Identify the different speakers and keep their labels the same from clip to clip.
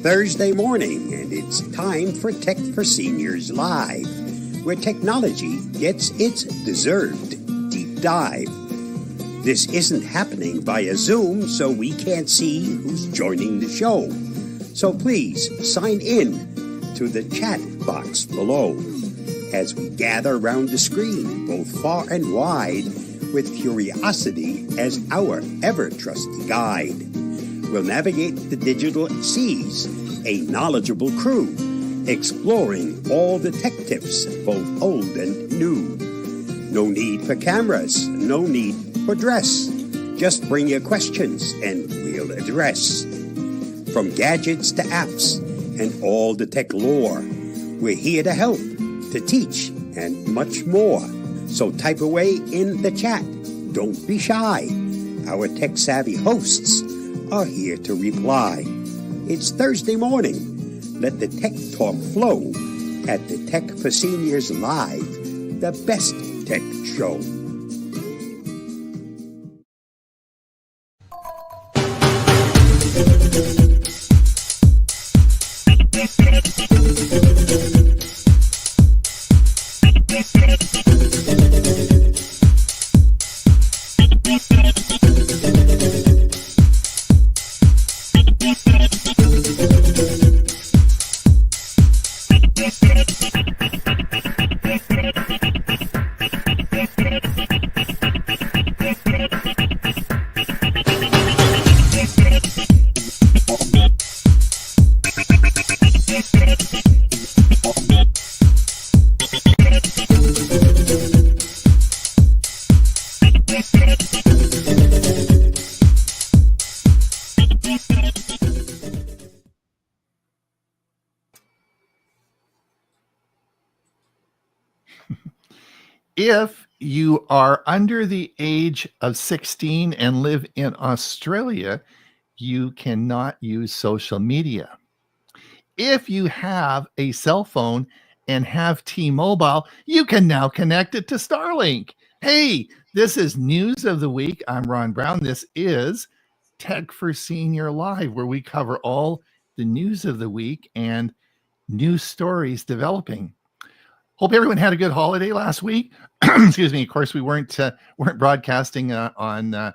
Speaker 1: Thursday morning, and it's time for Tech for Seniors Live, where technology gets its deserved deep dive. This isn't happening via Zoom, so we can't see who's joining the show. So please sign in to the chat box below as we gather round the screen, both far and wide, with curiosity as our ever-trusty guide. We'll navigate the digital seas, a knowledgeable crew, exploring all the tech tips, both old and new. No need for cameras, no need for dress. Just bring your questions and we'll address. From gadgets to apps and all the tech lore, we're here to help, to teach, and much more. So type away in the chat. Don't be shy. Our tech-savvy hosts are here to reply. It's Thursday morning. Let the tech talk flow at the Tech for Seniors Live, the best tech show.
Speaker 2: If you are under the age of 16 and live in Australia, you cannot use social media. If you have a cell phone and have T-Mobile, you can now connect it to Starlink. Hey, this is News of the Week. I'm Ron Brown. This is Tech for Senior Live, where we cover all the news of the week and news stories developing. Hope everyone had a good holiday last week. Excuse me. Of course, we weren't broadcasting on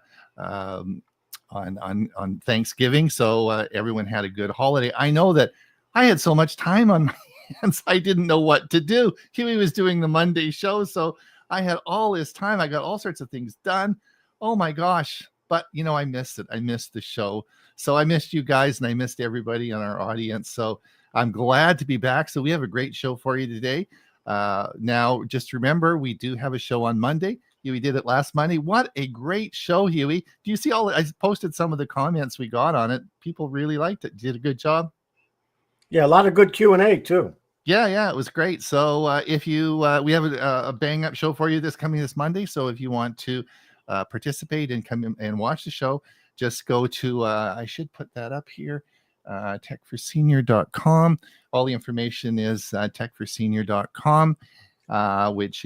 Speaker 2: Thanksgiving, so everyone had a good holiday. I know that I had so much time on my hands, I didn't know what to do. Huey was doing the Monday show, so I had all this time. I got all sorts of things done. Oh my gosh! But you know, I missed it. I missed the show, so I missed you guys, and I missed everybody in our audience. So I'm glad to be back. So we have a great show for you today. Now, just remember, we do have a show on Monday. Huey did it last Monday. What a great show, Huey. Do you see I posted some of the comments we got on it. People really liked it. Did a good job.
Speaker 3: Yeah, a lot of good Q&A too.
Speaker 2: Yeah, it was great. So if you, we have a bang up show for you this Monday. So if you want to participate and come in and watch the show, just go to, I should put that up here, techforsenior.com. All the information is techforsenior.com, which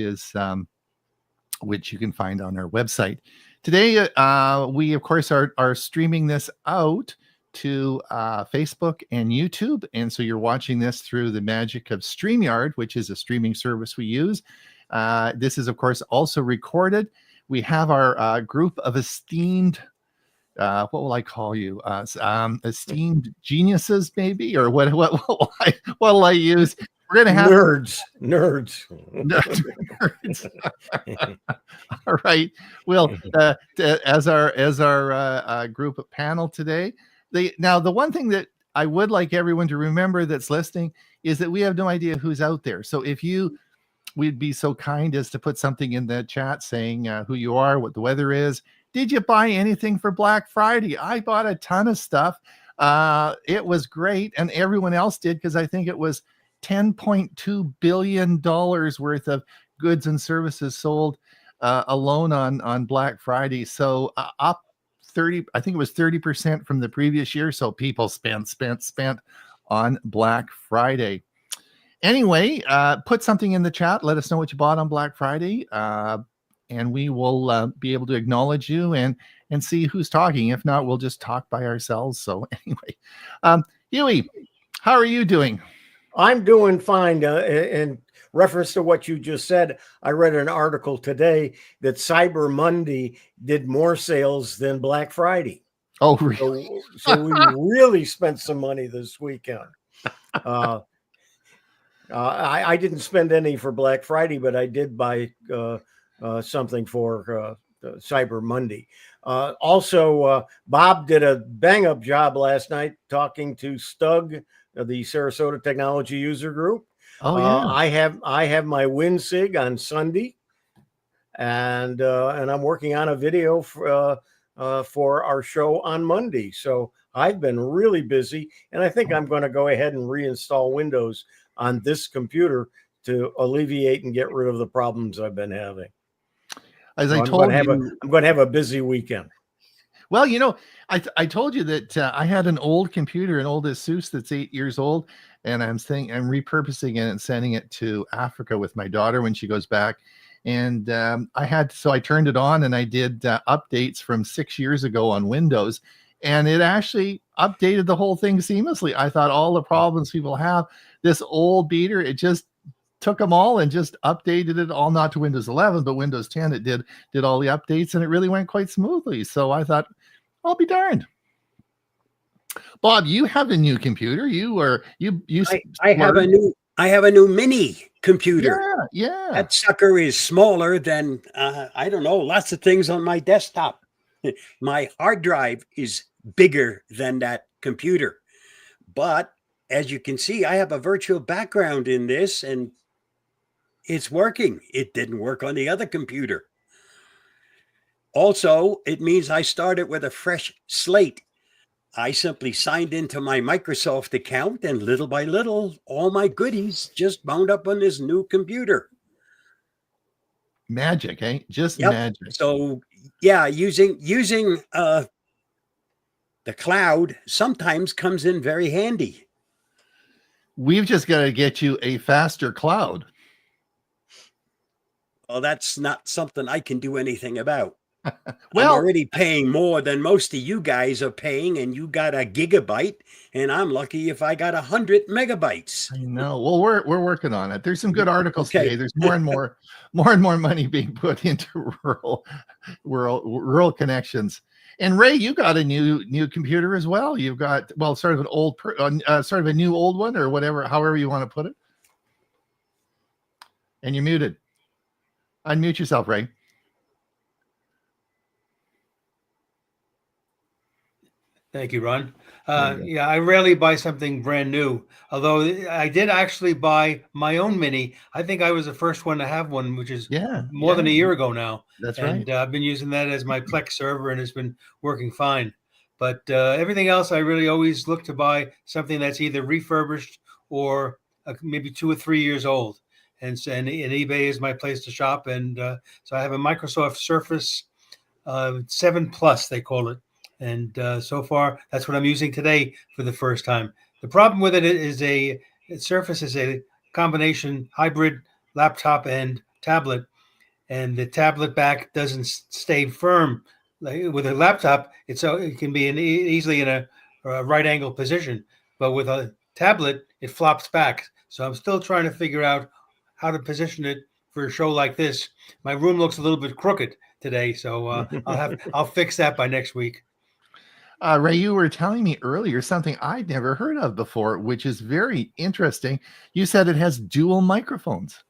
Speaker 2: you can find on our website. Today, we, of course, are streaming this out to Facebook and YouTube. And so you're watching this through the magic of StreamYard, which is a streaming service we use. This is, of course, also recorded. We have our group of esteemed, what will I call you? Esteemed geniuses, maybe? Or what will I use? We're going to have
Speaker 3: nerds.
Speaker 2: All right. Well, as our group panel today, now the one thing that I would like everyone to remember that's listening is that we have no idea who's out there. So if we'd be so kind as to put something in the chat saying who you are, what the weather is. Did you buy anything for Black Friday? I bought a ton of stuff. It was great, and everyone else did, because I think it was $10.2 billion worth of goods and services sold alone on Black Friday. So up 30, I think it was 30% from the previous year. So people spent on Black Friday. Anyway, put something in the chat. Let us know what you bought on Black Friday, and we will be able to acknowledge you and see who's talking. If not, we'll just talk by ourselves. So anyway, Huey, How are you doing?
Speaker 3: I'm doing fine. In reference to what you just said, I read an article today that Cyber Monday did more sales than Black Friday.
Speaker 2: Oh, really?
Speaker 3: So we really spent some money this weekend. I didn't spend any for Black Friday, but I did buy something for Cyber Monday. Also, Bob did a bang up job last night talking to Stug, the Sarasota Technology User Group.
Speaker 2: Oh, yeah.
Speaker 3: I have my WinSig on Sunday, and I'm working on a video for our show on Monday. So I've been really busy, and I think I'm going to go ahead and reinstall Windows on this computer to alleviate and get rid of the problems I've been having.
Speaker 2: As
Speaker 3: So
Speaker 2: I told you,
Speaker 3: I'm going to have a busy weekend.
Speaker 2: well, you know, I told you that I had an old computer, an old Asus that's 8 years old, and I'm repurposing it and sending it to Africa with my daughter when she goes back. And I turned it on and I did updates from 6 years ago on Windows, and it actually updated the whole thing seamlessly. I thought all the problems people have, this old beater, it just took them all and just updated it all, not to Windows 11, but Windows 10. It did all the updates, and it really went quite smoothly. So I thought, I'll be darned. Bob, you have a new computer.
Speaker 1: I have a new mini computer.
Speaker 2: Yeah.
Speaker 1: That sucker is smaller than I don't know, lots of things on my desktop. My hard drive is bigger than that computer. But as you can see, I have a virtual background in this, and it's working. It didn't work on the other computer. Also, it means I started with a fresh slate. I simply signed into my Microsoft account, and little by little, all my goodies just wound up on this new computer.
Speaker 2: Magic, eh? Just
Speaker 1: Yep.
Speaker 2: magic.
Speaker 1: So yeah, using the cloud sometimes comes in very handy.
Speaker 2: We've just got to get you a faster cloud.
Speaker 1: Well, that's not something I can do anything about.
Speaker 2: Well,
Speaker 1: I'm already paying more than most of you guys are paying, and you got a gigabyte, and I'm lucky if I got 100 megabytes.
Speaker 2: I know. Well, we're working on it. There's some good articles
Speaker 1: Okay.
Speaker 2: today. There's more and more money being put into rural connections. And Ray, you got a new computer as well. You've got sort of an old, sort of a new old one, or whatever, however you want to put it. And you're muted. Unmute yourself, Ray.
Speaker 4: Thank you, Ron. Yeah, I rarely buy something brand new, although I did actually buy my own Mini. I think I was the first one to have one, which is more than a year ago now.
Speaker 2: That's
Speaker 4: and
Speaker 2: right.
Speaker 4: I've been using that as my Plex server, and it's been working fine. But everything else, I really always look to buy something that's either refurbished or maybe 2 or 3 years old. And eBay is my place to shop. And so I have a Microsoft Surface 7 Plus, they call it. And so far, that's what I'm using today for the first time. The problem with it is Surface is a combination hybrid laptop and tablet, and the tablet back doesn't stay firm. Like with a laptop, it can be easily in a right angle position, but with a tablet, it flops back. So I'm still trying to figure out how to position it for a show like this. My room looks a little bit crooked today, so I'll fix that by next week.
Speaker 2: Ray, you were telling me earlier something I'd never heard of before, which is very interesting. You said it has dual microphones.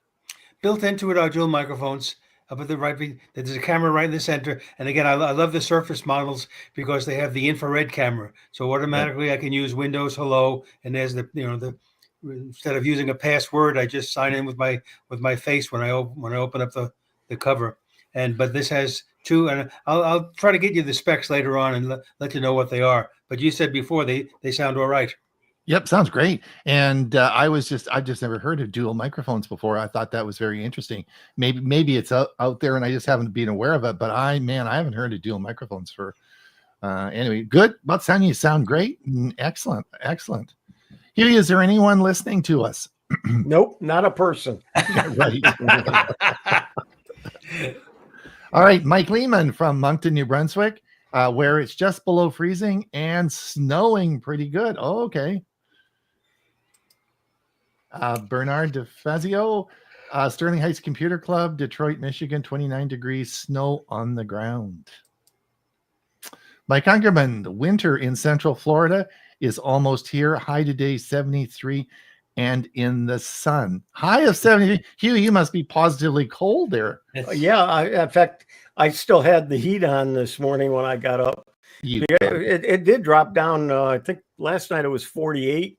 Speaker 4: Built into it are dual microphones. But there's a camera right in the center. And again, I love the Surface models because they have the infrared camera. So automatically I can use Windows Hello, and there's instead of using a password, I just sign in with my face when I open up the cover. But this has two, and I'll try to get you the specs later on and let you know what they are. But you said before they sound all right.
Speaker 2: Yep, sounds great. And I've just never heard of dual microphones before. I thought that was very interesting. Maybe it's out there and I just haven't been aware of it. But I haven't heard of dual microphones for. Anyway, good. But you sound great. Excellent. Huey, is there anyone listening to us?
Speaker 3: Nope, not a person.
Speaker 2: Right. All right, Mike Lehman from Moncton, New Brunswick, where it's just below freezing and snowing pretty good. Oh, okay. Bernard DeFazio, Sterling Heights Computer Club, Detroit, Michigan, 29 degrees, snow on the ground. Mike Ungerman, winter in Central Florida is almost here. High today, 73, and in the sun. High of 70. Hugh, you must be positively cold there.
Speaker 3: Yeah, in fact, I still had the heat on this morning when I got up. It did drop down. I think last night it was 48.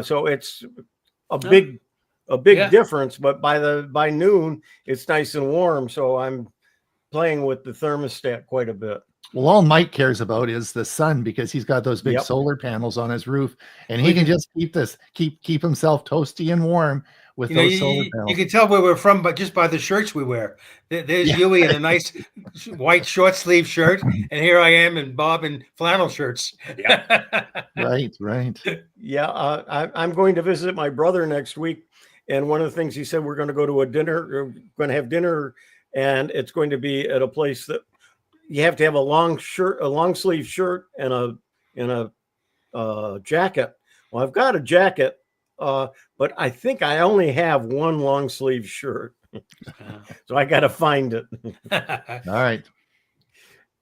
Speaker 3: So it's a big difference. But by noon, it's nice and warm. So I'm playing with the thermostat quite a bit.
Speaker 2: Well, all Mike cares about is the sun because he's got those big solar panels on his roof, and he can just keep himself toasty and warm with those solar panels.
Speaker 4: You can tell where we're from, but just by the shirts we wear. There's Huey in a nice white short sleeve shirt, and here I am and Bob in flannel shirts.
Speaker 3: Yeah,
Speaker 2: right.
Speaker 3: Yeah, I'm going to visit my brother next week, and one of the things he said, we're going to go to a dinner. We're going to have dinner, and it's going to be at a place that you have to have a long sleeve shirt and a jacket. Well, I've got a jacket, but I think I only have one long sleeve shirt, so I got to find it.
Speaker 2: All right.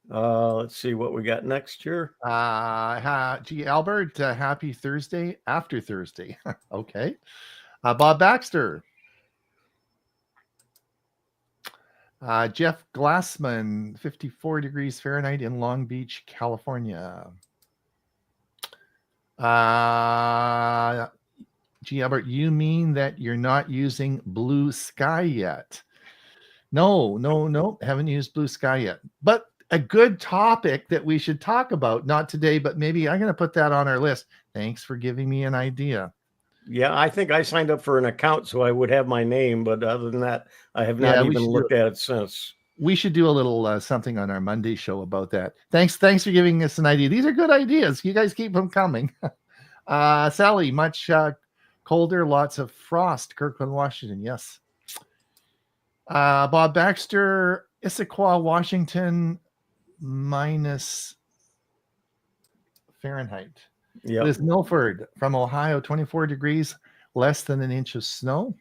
Speaker 3: Let's see what we got next here.
Speaker 2: G. Albert, happy Thursday after Thursday. Okay. Bob Baxter. Jeff Glassman, 54 degrees Fahrenheit in Long Beach, California. G. Albert, you mean that you're not using Blue Sky yet? No, haven't used Blue Sky yet. But a good topic that we should talk about, not today, but maybe I'm going to put that on our list. Thanks for giving me an idea.
Speaker 3: Yeah, I think I signed up for an account so I would have my name, but other than that, I have not even looked at it since.
Speaker 2: We should do a little something on our Monday show about that. Thanks for giving us an idea. These are good ideas. You guys keep them coming. Sally, much colder, lots of frost. Kirkland, Washington. Yes. Bob Baxter, Issaquah, Washington, minus Fahrenheit.
Speaker 3: Yep.
Speaker 2: Liz Milford from Ohio, 24 degrees, less than an inch of snow.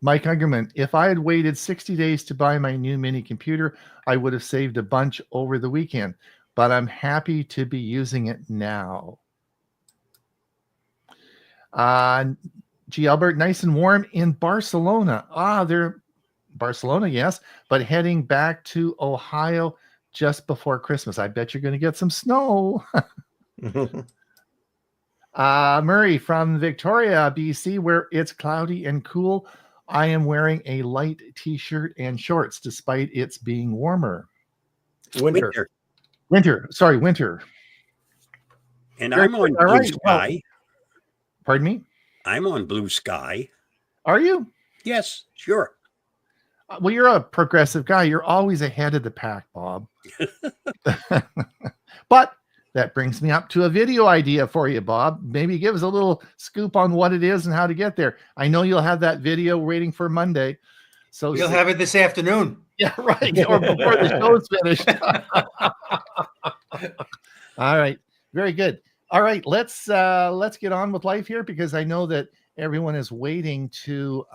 Speaker 2: Mike Ungerman, if I had waited 60 days to buy my new mini computer, I would have saved a bunch over the weekend, but I'm happy to be using it now. G. Albert, nice and warm in Barcelona. They're Barcelona, yes, but heading back to Ohio just before Christmas. I bet you're going to get some snow. Murray from Victoria, BC, where it's cloudy and cool. I am wearing a light t-shirt and shorts despite it's being warmer.
Speaker 3: Winter.
Speaker 1: And I'm on Blue Sky.
Speaker 2: Pardon me?
Speaker 1: I'm on Blue Sky.
Speaker 2: Are you?
Speaker 1: Yes, sure.
Speaker 2: Well, you're a progressive guy. You're always ahead of the pack, Bob. But that brings me up to a video idea for you, Bob. Maybe give us a little scoop on what it is and how to get there. I know you'll have that video waiting for Monday. So
Speaker 4: you'll have it this afternoon.
Speaker 2: Yeah, right. Or before the show's finished. All right. Very good. All right. Let's get on with life here because I know that everyone is waiting to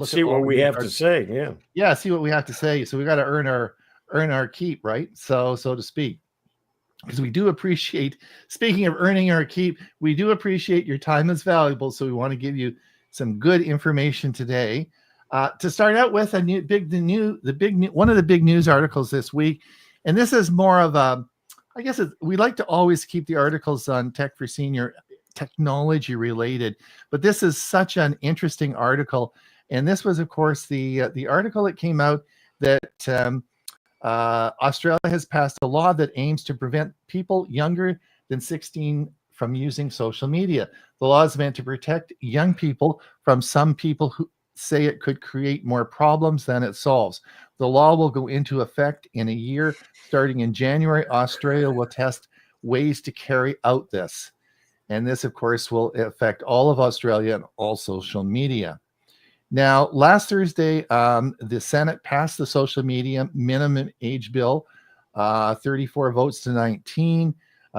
Speaker 3: see what we have to say.
Speaker 2: Yeah, see what we have to say. So we got to earn our keep, right? So to speak, because we do appreciate, speaking of earning our keep, we do appreciate your time is valuable. So we want to give you some good information today. To start out with, one of the big news articles this week, and this is more of a, I guess we like to always keep the articles on Tech for Senior technology related, but this is such an interesting article. And this was, of course, the article that came out that Australia has passed a law that aims to prevent people younger than 16 from using social media. The law is meant to protect young people from some people who say it could create more problems than it solves. The law will go into effect in a year. Starting in January, Australia will test ways to carry out this. And this, of course, will affect all of Australia and all social media. Now, last Thursday, the Senate passed the social media minimum age bill, 34 votes to 19.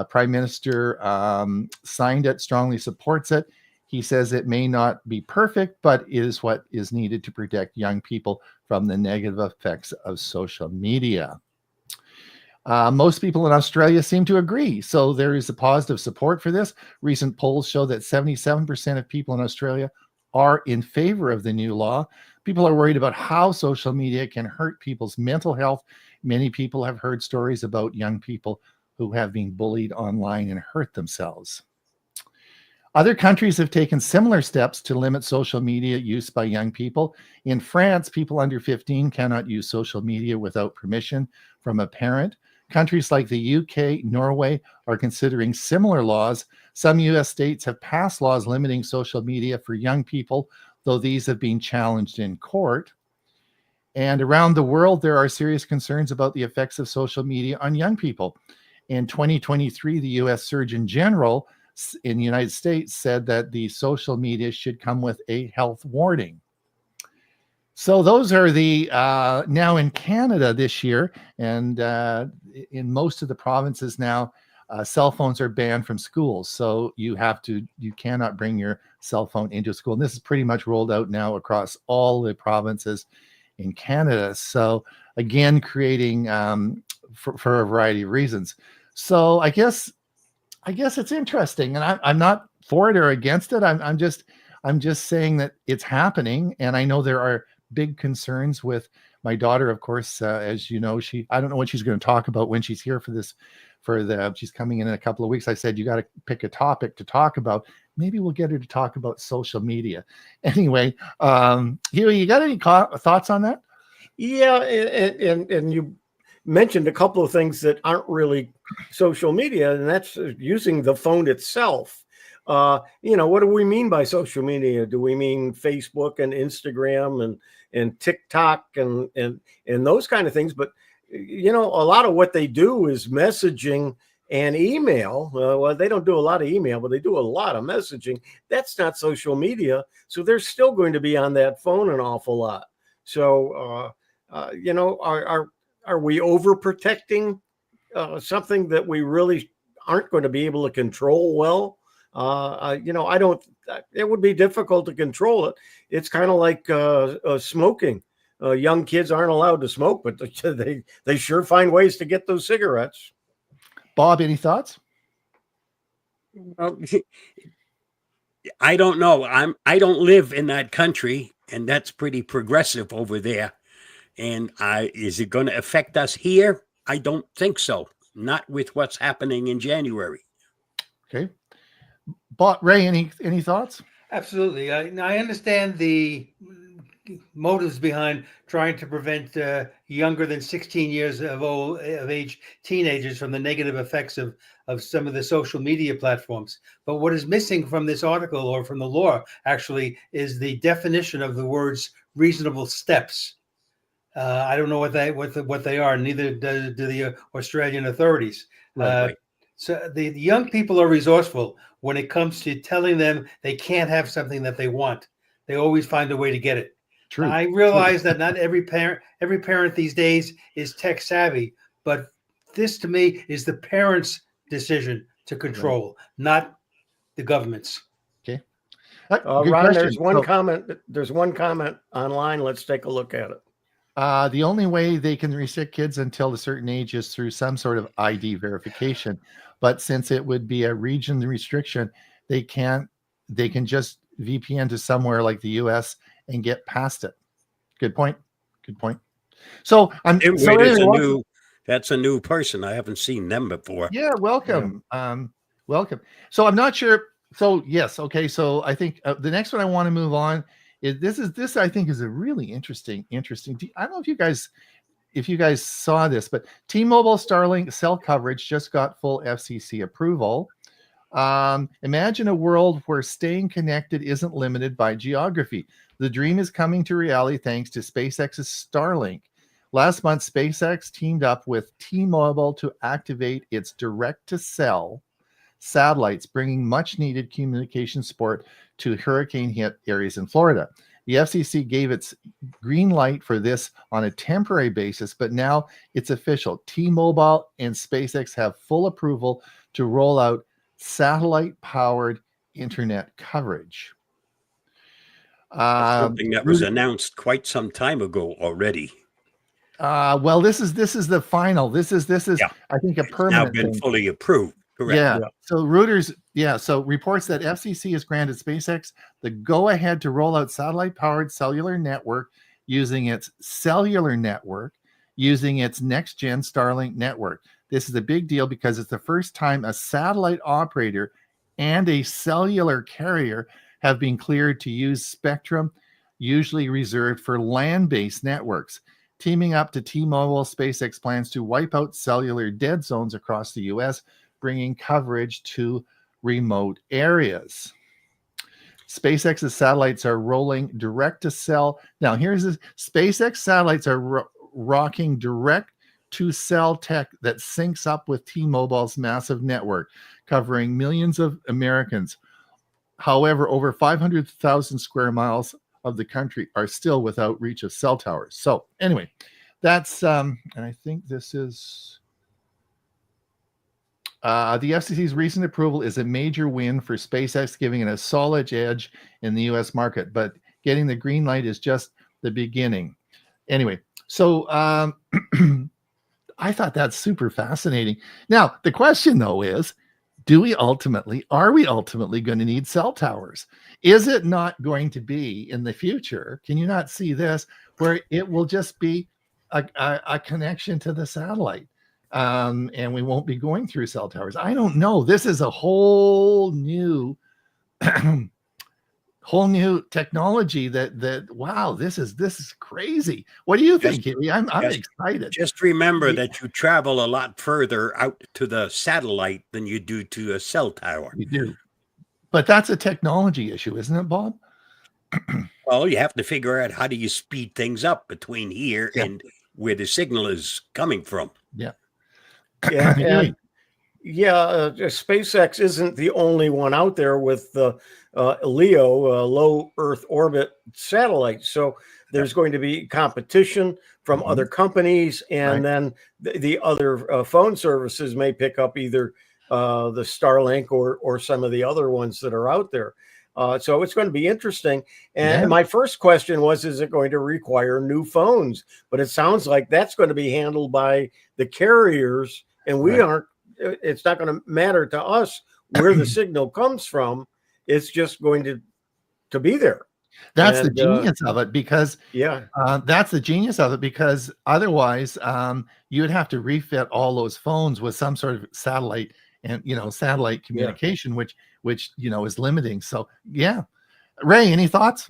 Speaker 2: Prime Minister signed it, strongly supports it. He says it may not be perfect, but is what is needed to protect young people from the negative effects of social media. Most people in Australia seem to agree. So there is a positive support for this. Recent polls show that 77% of people in Australia are in favor of the new law. People are worried about how social media can hurt people's mental health. Many people have heard stories about young people who have been bullied online and hurt themselves. Other countries have taken similar steps to limit social media use by young people. In France, people under 15 cannot use social media without permission from a parent. Countries like the UK, Norway are considering similar laws. Some US states have passed laws limiting social media for young people, though these have been challenged in court. And around the world, there are serious concerns about the effects of social media on young people. In 2023, the US Surgeon General in the United States said that the social media should come with a health warning. So those are the now in Canada this year, and in most of the provinces now, cell phones are banned from schools. So you cannot bring your cell phone into school. And this is pretty much rolled out now across all the provinces in Canada. So again, creating for a variety of reasons. So I guess it's interesting, and I'm not for it or against it. I'm just saying that it's happening, and I know there are big concerns with my daughter. Of course, as you know, I don't know what she's going to talk about when she's here for this. She's coming in a couple of weeks. I said you got to pick a topic to talk about. Maybe we'll get her to talk about social media. Anyway, Hugh, you got any thoughts on that?
Speaker 3: Yeah, and you mentioned a couple of things that aren't really social media, and that's using the phone itself. What do we mean by social media? Do we mean Facebook and Instagram and TikTok and those kind of things? But a lot of what they do is messaging and email. Well, they don't do a lot of email, but they do a lot of messaging. That's not social media, so they're still going to be on that phone an awful lot. So are we overprotecting something that we really aren't going to be able to control well? I don't. It would be difficult to control it. It's kind of like smoking. Young kids aren't allowed to smoke, but they sure find ways to get those cigarettes.
Speaker 2: Bob, any thoughts?
Speaker 1: Well, I don't know. I don't live in that country, and that's pretty progressive over there. And is it going to affect us here? I don't think so. Not with what's happening in January.
Speaker 2: Okay. But Ray, any thoughts?
Speaker 4: Absolutely. I understand the motives behind trying to prevent younger than 16 years of age teenagers from the negative effects of some of the social media platforms. But what is missing from this article, or from the law actually, is the definition of the words reasonable steps. I don't know what they are. Neither do the Australian authorities.
Speaker 1: Right.
Speaker 4: So the young people are resourceful when it comes to telling them they can't have something that they want. They always find a way to get it.
Speaker 2: True.
Speaker 4: I realize that not every parent these days is tech savvy, but this to me is the parents' decision to control, not the government's.
Speaker 2: Okay.
Speaker 3: Ron, there's one comment. There's one comment online. Let's take a look at it.
Speaker 2: The only way they can restrict kids until a certain age is through some sort of ID verification. But since it would be a region restriction, they can just VPN to somewhere like the US and get past it. Good point. So
Speaker 1: that's a new person. I haven't seen them before.
Speaker 2: Yeah, welcome. Welcome. So I'm not sure. So yes, okay. So I think the next one I want to move on is this I think is a really interesting. I don't know if you guys saw this, but T-Mobile Starlink cell coverage just got full FCC approval. Imagine a world where staying connected isn't limited by geography. The dream is coming to reality thanks to SpaceX's Starlink. Last month, SpaceX teamed up with T-Mobile to activate its direct-to-cell satellites, bringing much-needed communication support to hurricane-hit areas in Florida. The FCC gave its green light for this on a temporary basis, but now it's official. T-Mobile and SpaceX have full approval to roll out satellite-powered internet coverage.
Speaker 1: Something that was announced quite some time ago already.
Speaker 2: Well, this is the final. This is
Speaker 1: Yeah.
Speaker 2: I think a
Speaker 1: It's now
Speaker 2: permanent
Speaker 1: been
Speaker 2: thing.
Speaker 1: fully approved. Correct.
Speaker 2: Yeah.
Speaker 3: Yeah.
Speaker 2: So Reuters, so reports that FCC has granted SpaceX the go-ahead to roll out satellite-powered cellular network using its next-gen Starlink network. This is a big deal because it's the first time a satellite operator and a cellular carrier have been cleared to use spectrum usually reserved for land-based networks. Teaming up to T-Mobile, SpaceX plans to wipe out cellular dead zones across the U.S., bringing coverage to remote areas. SpaceX's satellites are rolling direct to cell. Now, here's this. SpaceX satellites are rocking direct to cell tech that syncs up with T-Mobile's massive network, covering millions of Americans. However, over 500,000 square miles of the country are still without reach of cell towers. So anyway, that's, and I think this is, the FCC's recent approval is a major win for SpaceX, giving it a solid edge in the US market, but getting the green light is just the beginning. Anyway, so I thought that's super fascinating. Now, the question though is, are we ultimately going to need cell towers? Is it not going to be in the future? Can you not see this, where it will just be a connection to the satellite? And we won't be going through cell towers. I don't know. This is a whole new technology that wow, this is crazy. What do you think, Huey? I'm excited.
Speaker 1: Just remember that you travel a lot further out to the satellite than you do to a cell tower.
Speaker 2: You do. But that's a technology issue, isn't it, Bob?
Speaker 1: Well, you have to figure out how do you speed things up between here and where the signal is coming from.
Speaker 2: Yeah.
Speaker 3: Yeah. SpaceX isn't the only one out there with the LEO, low Earth orbit satellites. So there's going to be competition from other companies, and then the other phone services may pick up either the Starlink or some of the other ones that are out there. So it's going to be interesting. And my first question was, is it going to require new phones? But it sounds like that's going to be handled by the carriers, and we aren't. It's not going to matter to us where the signal comes from. It's just going to be there.
Speaker 2: That's the genius of it, because
Speaker 3: that's
Speaker 2: the genius of it, because otherwise you would have to refit all those phones with some sort of satellite and satellite communication, which is limiting. So Ray, any thoughts?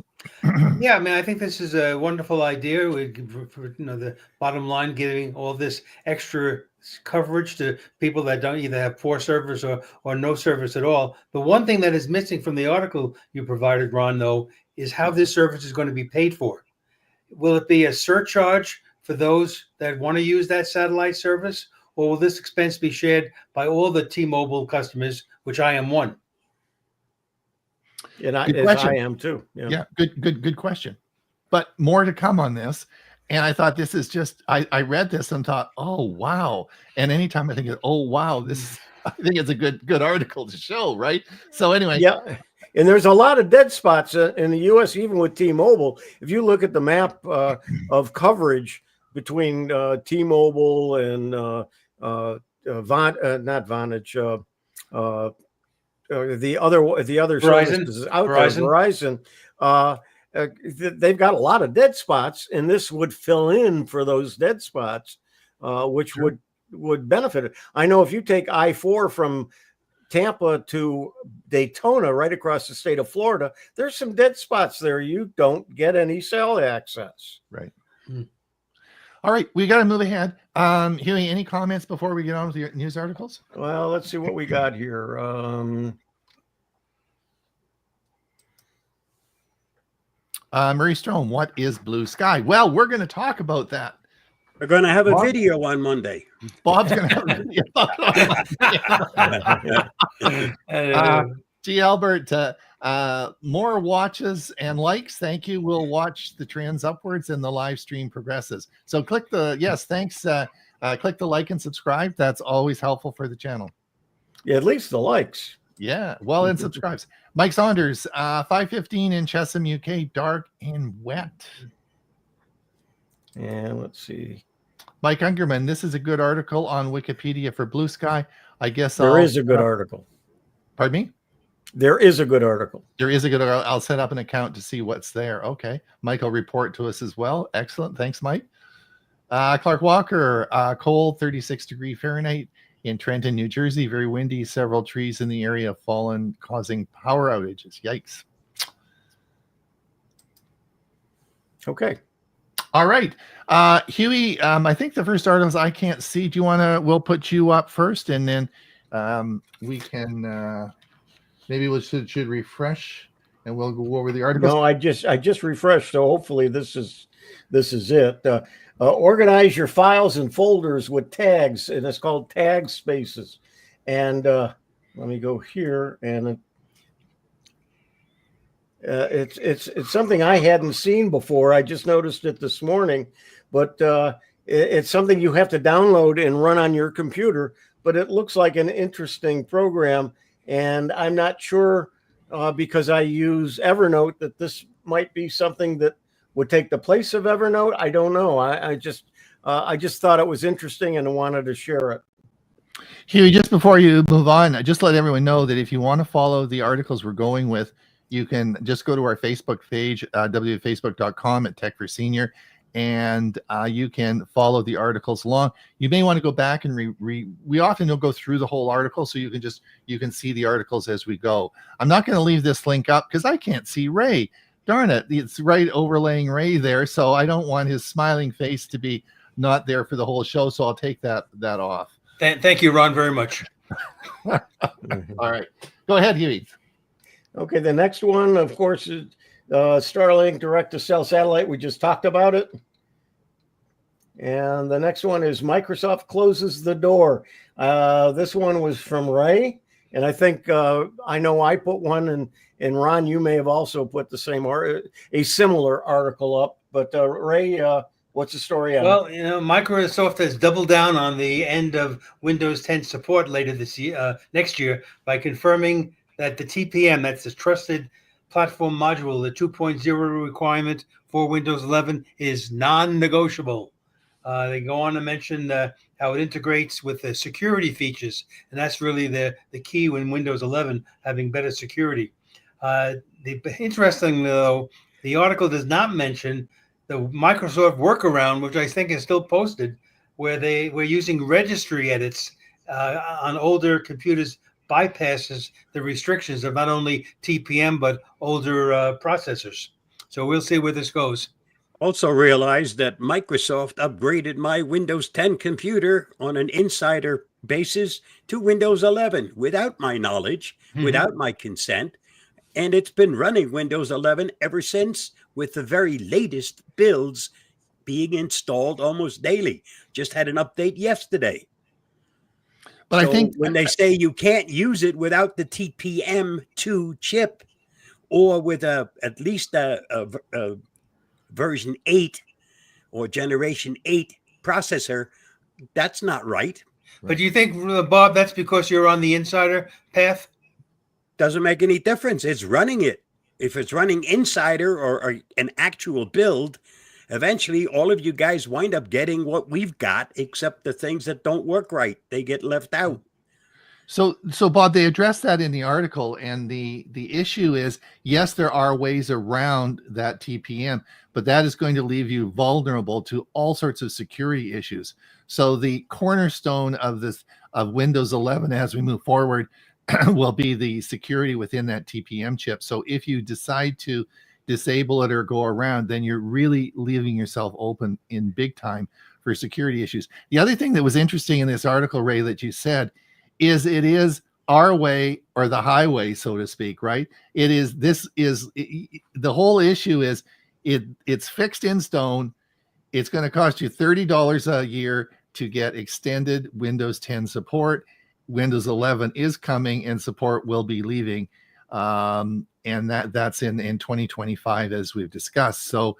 Speaker 4: Yeah, I mean, I think this is a wonderful idea. The bottom line, giving all this extra coverage to people that don't either have poor service or no service at all. The one thing that is missing from the article you provided, Ron, though, is how this service is going to be paid for. Will it be a surcharge for those that want to use that satellite service, or will this expense be shared by all the T-Mobile customers, which I am one?
Speaker 3: And I am too.
Speaker 2: Yeah, good question. But more to come on this. And I thought this is just, I read this and thought, oh, wow. And anytime I think, oh, wow, I think it's a good article to show, right? So anyway.
Speaker 3: Yeah. And there's a lot of dead spots in the U.S., even with T-Mobile. If you look at the map of coverage between T-Mobile and not Vonage, the other services out there, Verizon, they've got a lot of dead spots, and this would fill in for those dead spots, which would benefit it. I know if you take I-4 from Tampa to Daytona, right across the state of Florida, there's some dead spots there. You don't get any cell access.
Speaker 2: Right. All right, we got to move ahead. Huey, any comments before we get on with your news articles?
Speaker 3: Well, let's see what we got here.
Speaker 2: Murray Stone, what is Blue Sky? Well, we're going to talk about that.
Speaker 1: We're going to have a video on Monday.
Speaker 2: Bob's going to have a video. G. Albert, more watches and likes. Thank you. We'll watch the trends upwards and the live stream progresses. So click the, thanks. Click the like and subscribe. That's always helpful for the channel.
Speaker 3: Yeah, at least the likes.
Speaker 2: Yeah, well, and subscribes. Mike Saunders, 5:15 in Chesham, UK, dark and wet.
Speaker 3: And let's see.
Speaker 2: Mike Ungerman, this is a good article on Wikipedia for Blue Sky. I guess
Speaker 3: There is a good article.
Speaker 2: Pardon me?
Speaker 3: There is a good article.
Speaker 2: There is a good. I'll set up an account to see what's there. Okay, Mike will report to us as well. Excellent, thanks, Mike. Clark Walker, cold, 36 Fahrenheit in Trenton, New Jersey. Very windy. Several trees in the area have fallen, causing power outages. Yikes.
Speaker 3: Okay.
Speaker 2: All right, Huey. I think the first articles I can't see. Do you want to? We'll put you up first, and then we can. Maybe we should refresh, and we'll go over the articles.
Speaker 3: No, I just refreshed, so hopefully this is it. Organize your files and folders with tags, and it's called Tag Spaces. And let me go here, and it's something I hadn't seen before. I just noticed it this morning, but it's something you have to download and run on your computer. But it looks like an interesting program. And I'm not sure because I use Evernote that this might be something that would take the place of Evernote. I don't know. I just thought it was interesting and wanted to share it.
Speaker 2: Huey, just before you move on, just let everyone know that if you want to follow the articles we're going with, you can just go to our Facebook page, www.facebook.com at Tech for Senior, and you can follow the articles along. You may want to go back and we often don't go through the whole article, so you can see the articles as we go. I'm not going to leave this link up because I can't see Ray. Darn it, it's right overlaying Ray there, so I don't want his smiling face to be not there for the whole show, so I'll take that off.
Speaker 4: Thank you, Ron, very much.
Speaker 2: All right, go ahead, Huey.
Speaker 3: Okay, the next one, of course, is Starlink direct-to-cell satellite. We just talked about it. And the next one is Microsoft closes the door. This one was from Ray. And I think I know I put one, and Ron, you may have also put the same or a similar article up. But Ray, what's the story on?
Speaker 4: Well, Microsoft has doubled down on the end of Windows 10 support later this year, next year, by confirming that the TPM, that's the Trusted Platform Module, the 2.0 requirement for Windows 11, is non-negotiable. They go on to mention how it integrates with the security features, and that's really the key in Windows 11, having better security. Interestingly, though, the article does not mention the Microsoft workaround, which I think is still posted, where they were using registry edits on older computers, bypasses the restrictions of not only TPM but older processors. So we'll see where this goes.
Speaker 1: Also realized that Microsoft upgraded my Windows 10 computer on an insider basis to Windows 11 without my knowledge, without my consent. And it's been running Windows 11 ever since, with the very latest builds being installed almost daily. Just had an update yesterday.
Speaker 2: But
Speaker 1: so
Speaker 2: I think
Speaker 1: when they say you can't use it without the TPM2 chip or with at least a version 8 or generation 8 processor, that's not right.
Speaker 4: But do you think, Bob, that's because you're on the insider path?
Speaker 1: Doesn't make any difference. It's running it. If it's running insider or an actual build, eventually all of you guys wind up getting what we've got, except the things that don't work right. They get left out.
Speaker 2: So Bob, they addressed that in the article, and the issue is, yes, there are ways around that TPM, but that is going to leave you vulnerable to all sorts of security issues. So the cornerstone of Windows 11 as we move forward will be the security within that TPM chip. So if you decide to disable it or go around, then you're really leaving yourself open in big time for security issues. The other thing that was interesting in this article, Ray, that you said is it is our way or the highway, so to speak, right? The whole issue is it's fixed in stone. It's going to cost you $30 a year to get extended Windows 10 support. Windows 11 is coming and support will be leaving. And that's in 2025, as we've discussed. So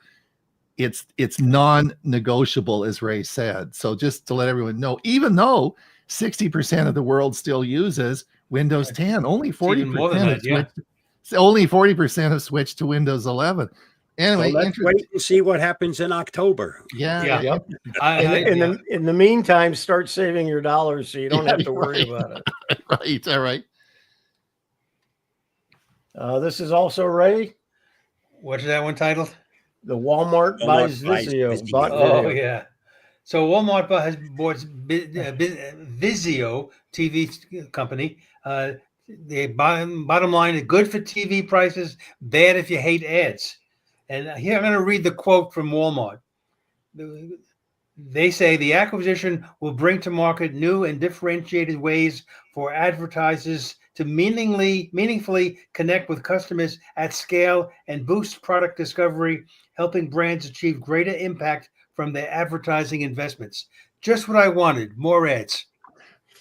Speaker 2: it's non-negotiable, as Ray said. So just to let everyone know, even though 60% of the world still uses Windows 10. Only
Speaker 4: It's even more than
Speaker 2: 40%
Speaker 4: that,
Speaker 2: have switched. Only 40% have switched to Windows 11. Anyway,
Speaker 1: So let's wait and see what happens in October.
Speaker 2: yeah,
Speaker 4: Yeah.
Speaker 3: Yep.
Speaker 4: Yeah.
Speaker 3: In the meantime, start saving your dollars so you don't have to worry
Speaker 2: right.
Speaker 3: about it.
Speaker 2: Right. All right.
Speaker 3: This is also Ray.
Speaker 4: What's that one titled?
Speaker 3: The Walmart buys
Speaker 1: buys
Speaker 3: Vizio.
Speaker 1: Vizio.
Speaker 3: Bought
Speaker 4: Oh,
Speaker 3: video.
Speaker 4: yeah. So Walmart has bought Vizio TV company. The bottom line is good for TV prices, bad if you hate ads. And here I'm going to read the quote from Walmart. They say the acquisition will bring to market new and differentiated ways for advertisers to meaningfully connect with customers at scale and boost product discovery, helping brands achieve greater impact from their advertising investments. Just what I wanted, more ads.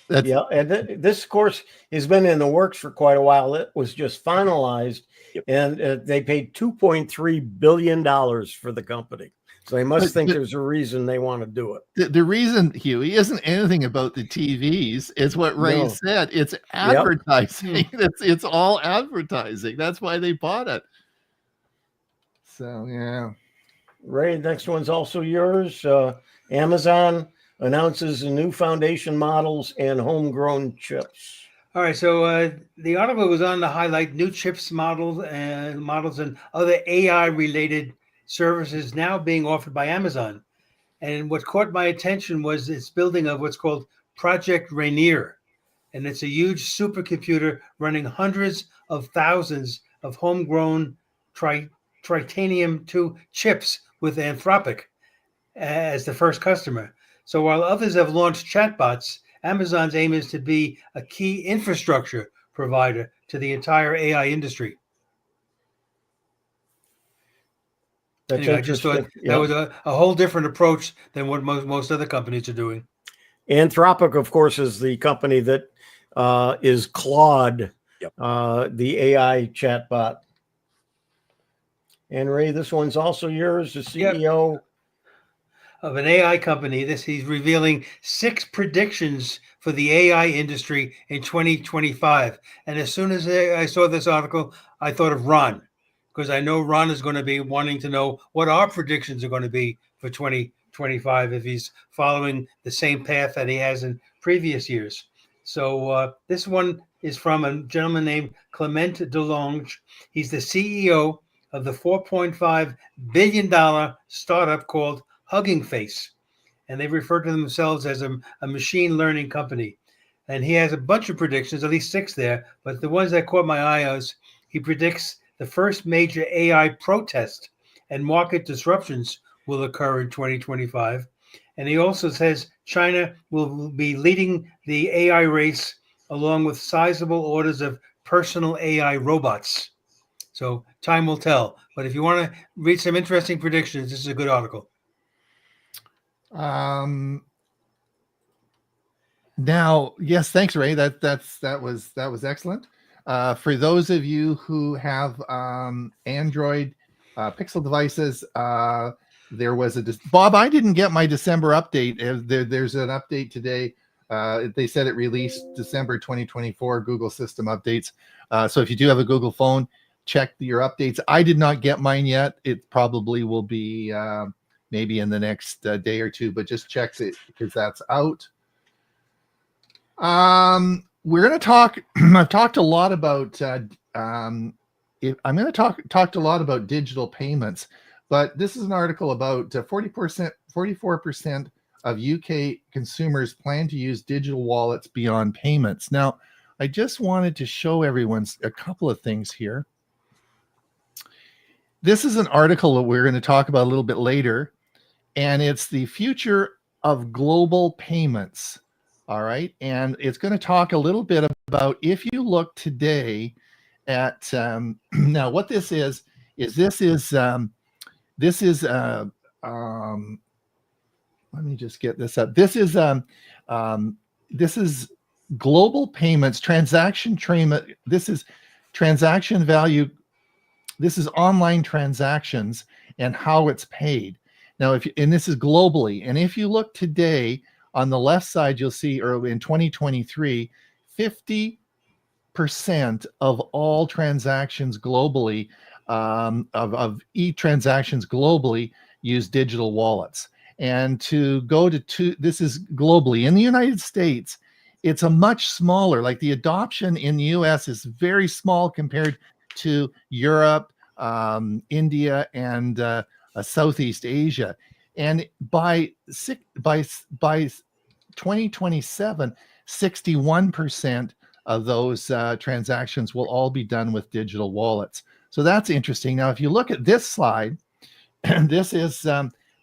Speaker 3: Yeah, and this, of course, has been in the works for quite a while. It was just finalized, and they paid $2.3 billion for the company. So they must think there's a reason they want to do it.
Speaker 2: The reason, Huey, isn't anything about the TVs. It's what Ray said. It's advertising. It's all advertising. That's why they bought it. So, yeah.
Speaker 3: Ray, next one's also yours. Amazon announces new foundation models and homegrown chips.
Speaker 4: All right, so the article was on to highlight new chips models and other AI-related services now being offered by Amazon. And what caught my attention was its building of what's called Project Rainier. And it's a huge supercomputer running hundreds of thousands of homegrown Tritanium 2 chips with Anthropic as the first customer. So while others have launched chatbots, Amazon's aim is to be a key infrastructure provider to the entire AI industry. Anyway, I just thought that was a whole different approach than what most other companies are doing.
Speaker 3: Anthropic, of course, is the company that is Claude, the AI chatbot. And Ray, this one's also yours, the CEO
Speaker 4: of an AI company. He's revealing 6 predictions for the AI industry in 2025. And as soon as I saw this article, I thought of Ron, because I know Ron is going to be wanting to know what our predictions are going to be for 2025 if he's following the same path that he has in previous years. So this one is from a gentleman named Clement Delonge. He's the CEO of the $4.5 billion startup called Hugging Face, and they refer to themselves as a machine learning company. And he has a bunch of predictions, at least 6 there, but the ones that caught my eye was he predicts the first major AI protest and market disruptions will occur in 2025. And he also says China will be leading the AI race along with sizable orders of personal AI robots. So time will tell. But if you want to read some interesting predictions, this is a good article.
Speaker 2: Now, yes, thanks, Ray. That was excellent. For those of you who have Android Pixel devices, there was Bob. I didn't get my December update. There's an update today. They said it released December 2024 Google system updates. So if you do have a Google phone, check your updates. I did not get mine yet. It probably will be maybe in the next day or two, but just check it because that's out. We're going to talk. I've talked a lot about. I'm going to talked a lot about digital payments, but this is an article about 44% of UK consumers plan to use digital wallets beyond payments. Now, I just wanted to show everyone a couple of things here. This is an article that we're going to talk about a little bit later, and it's the future of global payments. All right. And it's going to talk a little bit about if you look today at now what this is let me just get this up. This is global payments, this is transaction value. This is online transactions and how it's paid. Now, and this is globally. And if you look today, On the left side, you'll see, or in 2023, 50% of all transactions globally, of e-transactions globally, use digital wallets. And to go to this is globally. In the United States, it's a much smaller, like the adoption in the US is very small compared to Europe, India, and Southeast Asia. And by 2027, 61% of those transactions will all be done with digital wallets. So that's interesting. Now, if you look at this slide, this is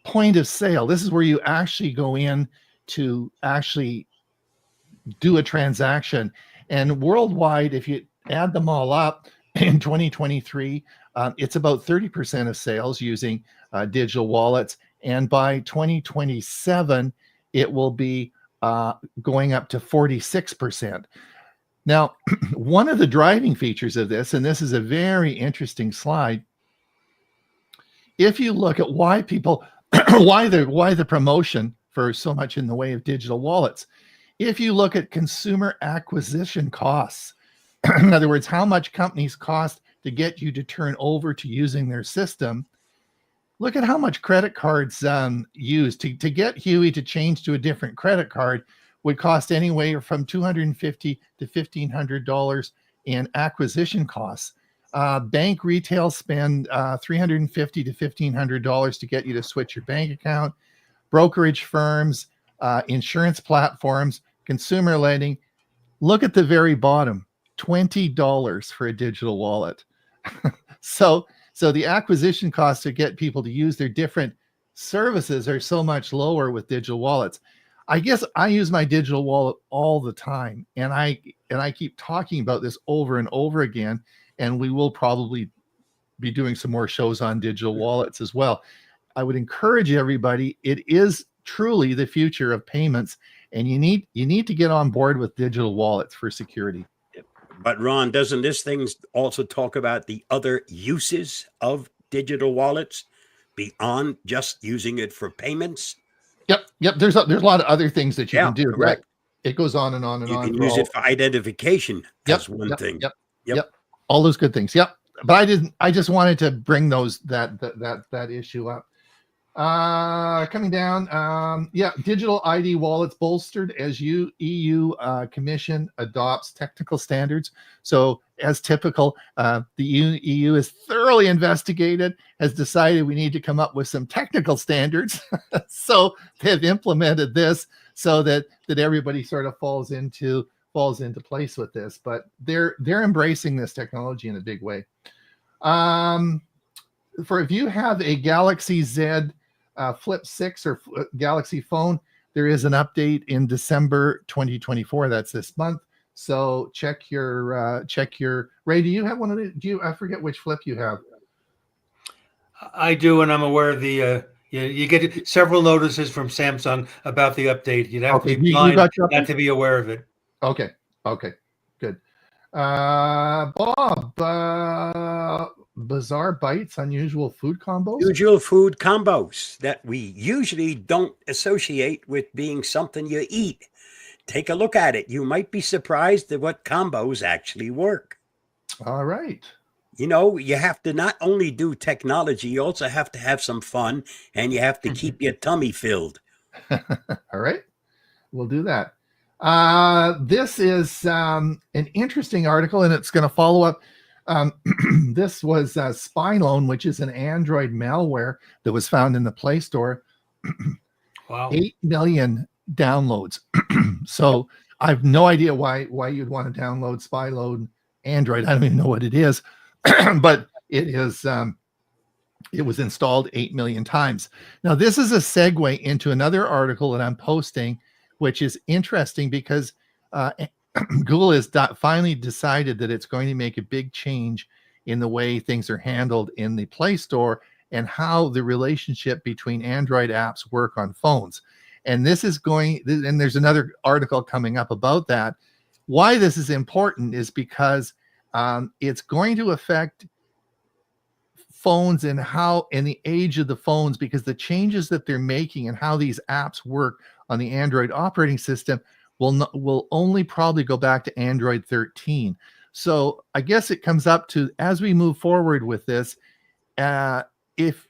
Speaker 2: point of sale. This is where you actually go in to actually do a transaction. And worldwide, if you add them all up in 2023, it's about 30% of sales using digital wallets. And by 2027, it will be going up to 46%. Now, one of the driving features of this, and this is a very interesting slide, if you look at why people, why the promotion for so much in the way of digital wallets, if you look at consumer acquisition costs, in other words, how much companies cost to get you to turn over to using their system, look at how much credit cards use to get Huey to change to a different credit card would cost anywhere from $250 to $1,500 in acquisition costs. Bank retail spend $350 to $1,500 to get you to switch your bank account. Brokerage firms, insurance platforms, consumer lending. Look at the very bottom, $20 for a digital wallet. So the acquisition costs to get people to use their different services are so much lower with digital wallets. I guess I use my digital wallet all the time, and I keep talking about this over and over again, and we will probably be doing some more shows on digital wallets as well. I would encourage everybody, it is truly the future of payments, and you need to get on board with digital wallets for security.
Speaker 1: But Ron, doesn't this thing also talk about the other uses of digital wallets beyond just using it for payments?
Speaker 2: Yep. There's a lot of other things that you can do.
Speaker 1: Correct.
Speaker 2: It goes on and on and on.
Speaker 1: You can use it for identification. That's one thing.
Speaker 2: Yep. All those good things. Yep. But I just wanted to bring that issue up. Coming down, digital ID wallets bolstered as EU Commission adopts technical standards. So as typical, the EU is thoroughly investigated, has decided we need to come up with some technical standards. So they've implemented this so that everybody sort of falls into place with this. But they're embracing this technology in a big way. For if you have a Galaxy Z Flip 6 or Galaxy phone, there is an update in December 2024. That's this month. So check your Ray. Do you have one of the? I forget which Flip you have.
Speaker 4: I do, and I'm aware of the. You get several notices from Samsung about the update. You'd have to be blind not to be aware of it.
Speaker 2: Okay, good. Bob, bizarre bites, unusual food combos.
Speaker 1: Usual food combos that we usually don't associate with being something you eat. Take a look at it. You might be surprised at what combos actually work.
Speaker 2: All right.
Speaker 1: You know, you have to not only do technology, you also have to have some fun, and you have to keep your tummy filled.
Speaker 2: All right. We'll do that. This is an interesting article, and it's going to follow up. This was Spylone, which is an Android malware that was found in the Play Store.
Speaker 4: Wow.
Speaker 2: 8 million downloads. So I have no idea why you'd want to download Spylone Android. I don't even know what it is, but it is. It was installed 8 million times. Now, this is a segue into another article that I'm posting, which is interesting because Google has finally decided that it's going to make a big change in the way things are handled in the Play Store and how the relationship between Android apps work on phones. And this is and there's another article coming up about that. Why this is important is because it's going to affect phones and the age of the phones, because the changes that they're making and how these apps work on the Android operating system will only probably go back to Android 13. So I guess it comes up to, as we move forward with this, if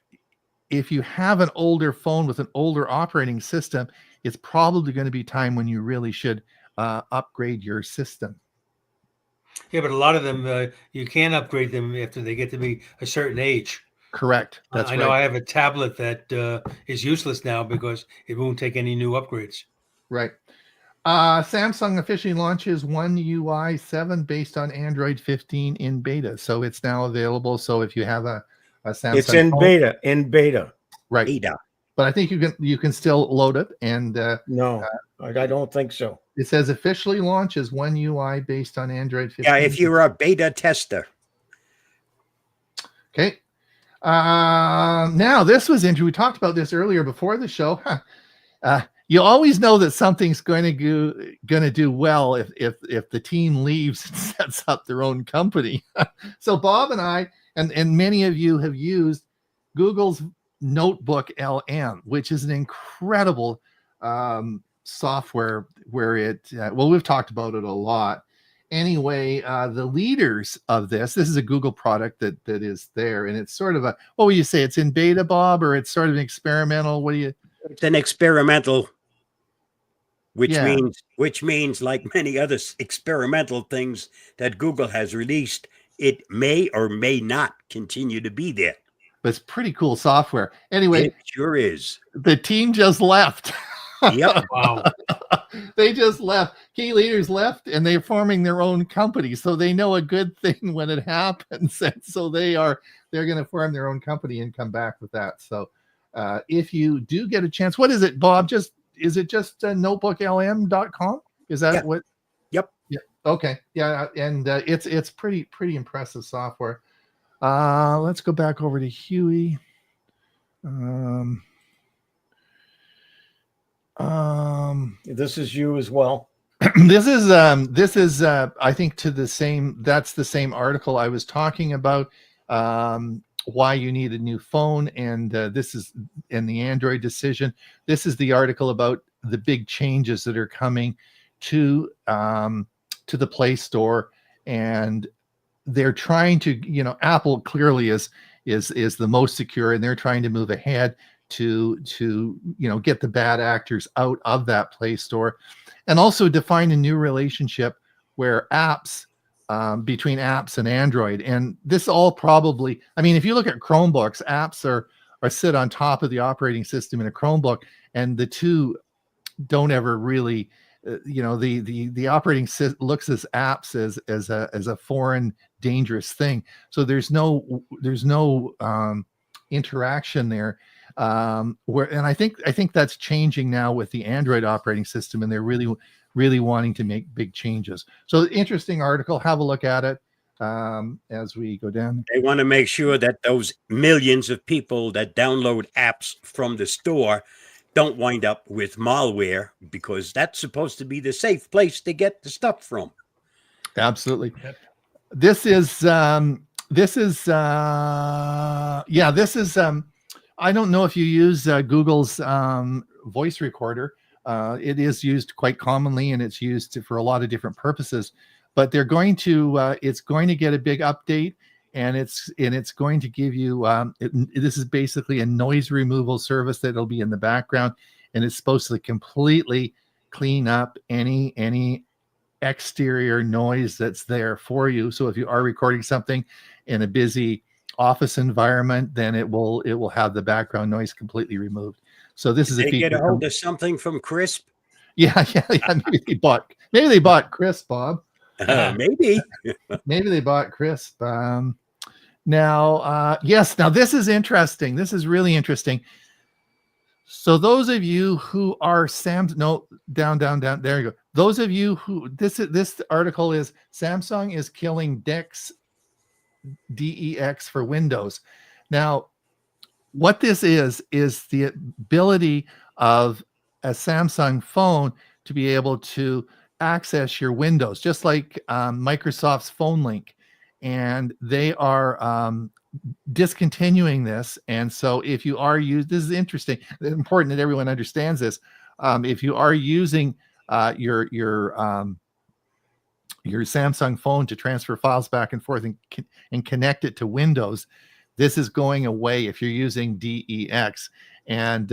Speaker 2: you have an older phone with an older operating system, it's probably going to be time when you really should upgrade your system.
Speaker 4: Yeah, but a lot of them, you can't upgrade them after they get to be a certain age.
Speaker 2: Correct. That's
Speaker 4: I
Speaker 2: right.
Speaker 4: know I have a tablet that is useless now because it won't take any new upgrades.
Speaker 2: Right. Samsung officially launches One UI 7 based on Android 15 in beta. So it's now available. So if you have a Samsung
Speaker 3: It's in
Speaker 2: phone,
Speaker 3: beta.
Speaker 2: right?
Speaker 1: Ada.
Speaker 2: But I think you can still load it. And
Speaker 3: No, I don't think so.
Speaker 2: it says officially launches One UI based on Android 15.
Speaker 1: Yeah, if you're a beta tester.
Speaker 2: Okay. Now this was interesting. We talked about this earlier before the show. You always know that something's going to do well if the team leaves and sets up their own company. So Bob and I and many of you have used Google's Notebook LM, which is an incredible software where we've talked about it a lot. Anyway, the leaders of this is a Google product that is there, and it's sort of what would you say? It's in beta, Bob, or it's sort of an experimental? What do you?
Speaker 1: It's an experimental, which
Speaker 2: Yeah.
Speaker 1: means like many other experimental things that Google has released, it may or may not continue to be there.
Speaker 2: But it's pretty cool software. Anyway,
Speaker 1: It sure is.
Speaker 2: the team just left.
Speaker 1: Yep.
Speaker 4: Wow.
Speaker 2: They just left. Key leaders left, and they're forming their own company. So they know a good thing when it happens, and so they're going to form their own company and come back with that. So if you do get a chance, what is it, Bob? Is it just notebooklm.com? Is that what?
Speaker 1: Yep.
Speaker 2: Yeah. Okay. Yeah, and it's pretty impressive software. Let's go back over to Huey.
Speaker 3: This is you as well.
Speaker 2: This is I think that's the same article I was talking about, why you need a new phone, and this is in the Android decision. This is the article about the big changes that are coming to the Play Store, and they're trying to, Apple clearly is the most secure, and they're trying to move ahead to get the bad actors out of that Play Store, and also define a new relationship where apps between apps and Android. And this all probably, if you look at Chromebooks, apps are sit on top of the operating system in a Chromebook, and the two don't ever really the operating system looks at apps as a foreign dangerous thing. So there's no interaction there. And I think that's changing now with the Android operating system, and they're really wanting to make big changes. So interesting article. Have a look at it as we go down.
Speaker 1: They want to make sure that those millions of people that download apps from the store don't wind up with malware, because that's supposed to be the safe place to get the stuff from.
Speaker 2: Absolutely.
Speaker 4: Yep.
Speaker 2: This is I don't know if you use Google's voice recorder. It is used quite commonly, and it's used for a lot of different purposes. But they're going to it's going to get a big update, and it's going to give you this is basically a noise removal service that'll be in the background, and it's supposed to completely clean up any exterior noise that's there for you. So if you are recording something in a busy office environment, then it will have the background noise completely removed. So this is a
Speaker 1: They
Speaker 2: feature.
Speaker 1: get a hold of something from Crisp.
Speaker 2: Yeah. Maybe they bought Crisp, Bob.
Speaker 1: Maybe.
Speaker 2: Maybe they bought Crisp. Now this is interesting. This is really interesting. So those of you who are down, there you go. Those of you who this article is Samsung is killing DeX for Windows. Now, what this is the ability of a Samsung phone to be able to access your Windows, just like Microsoft's Phone Link, and they are discontinuing this. And so if you are this is interesting, it's important that everyone understands this. if you are using your Samsung phone to transfer files back and forth and connect it to Windows, this is going away if you're using DEX. And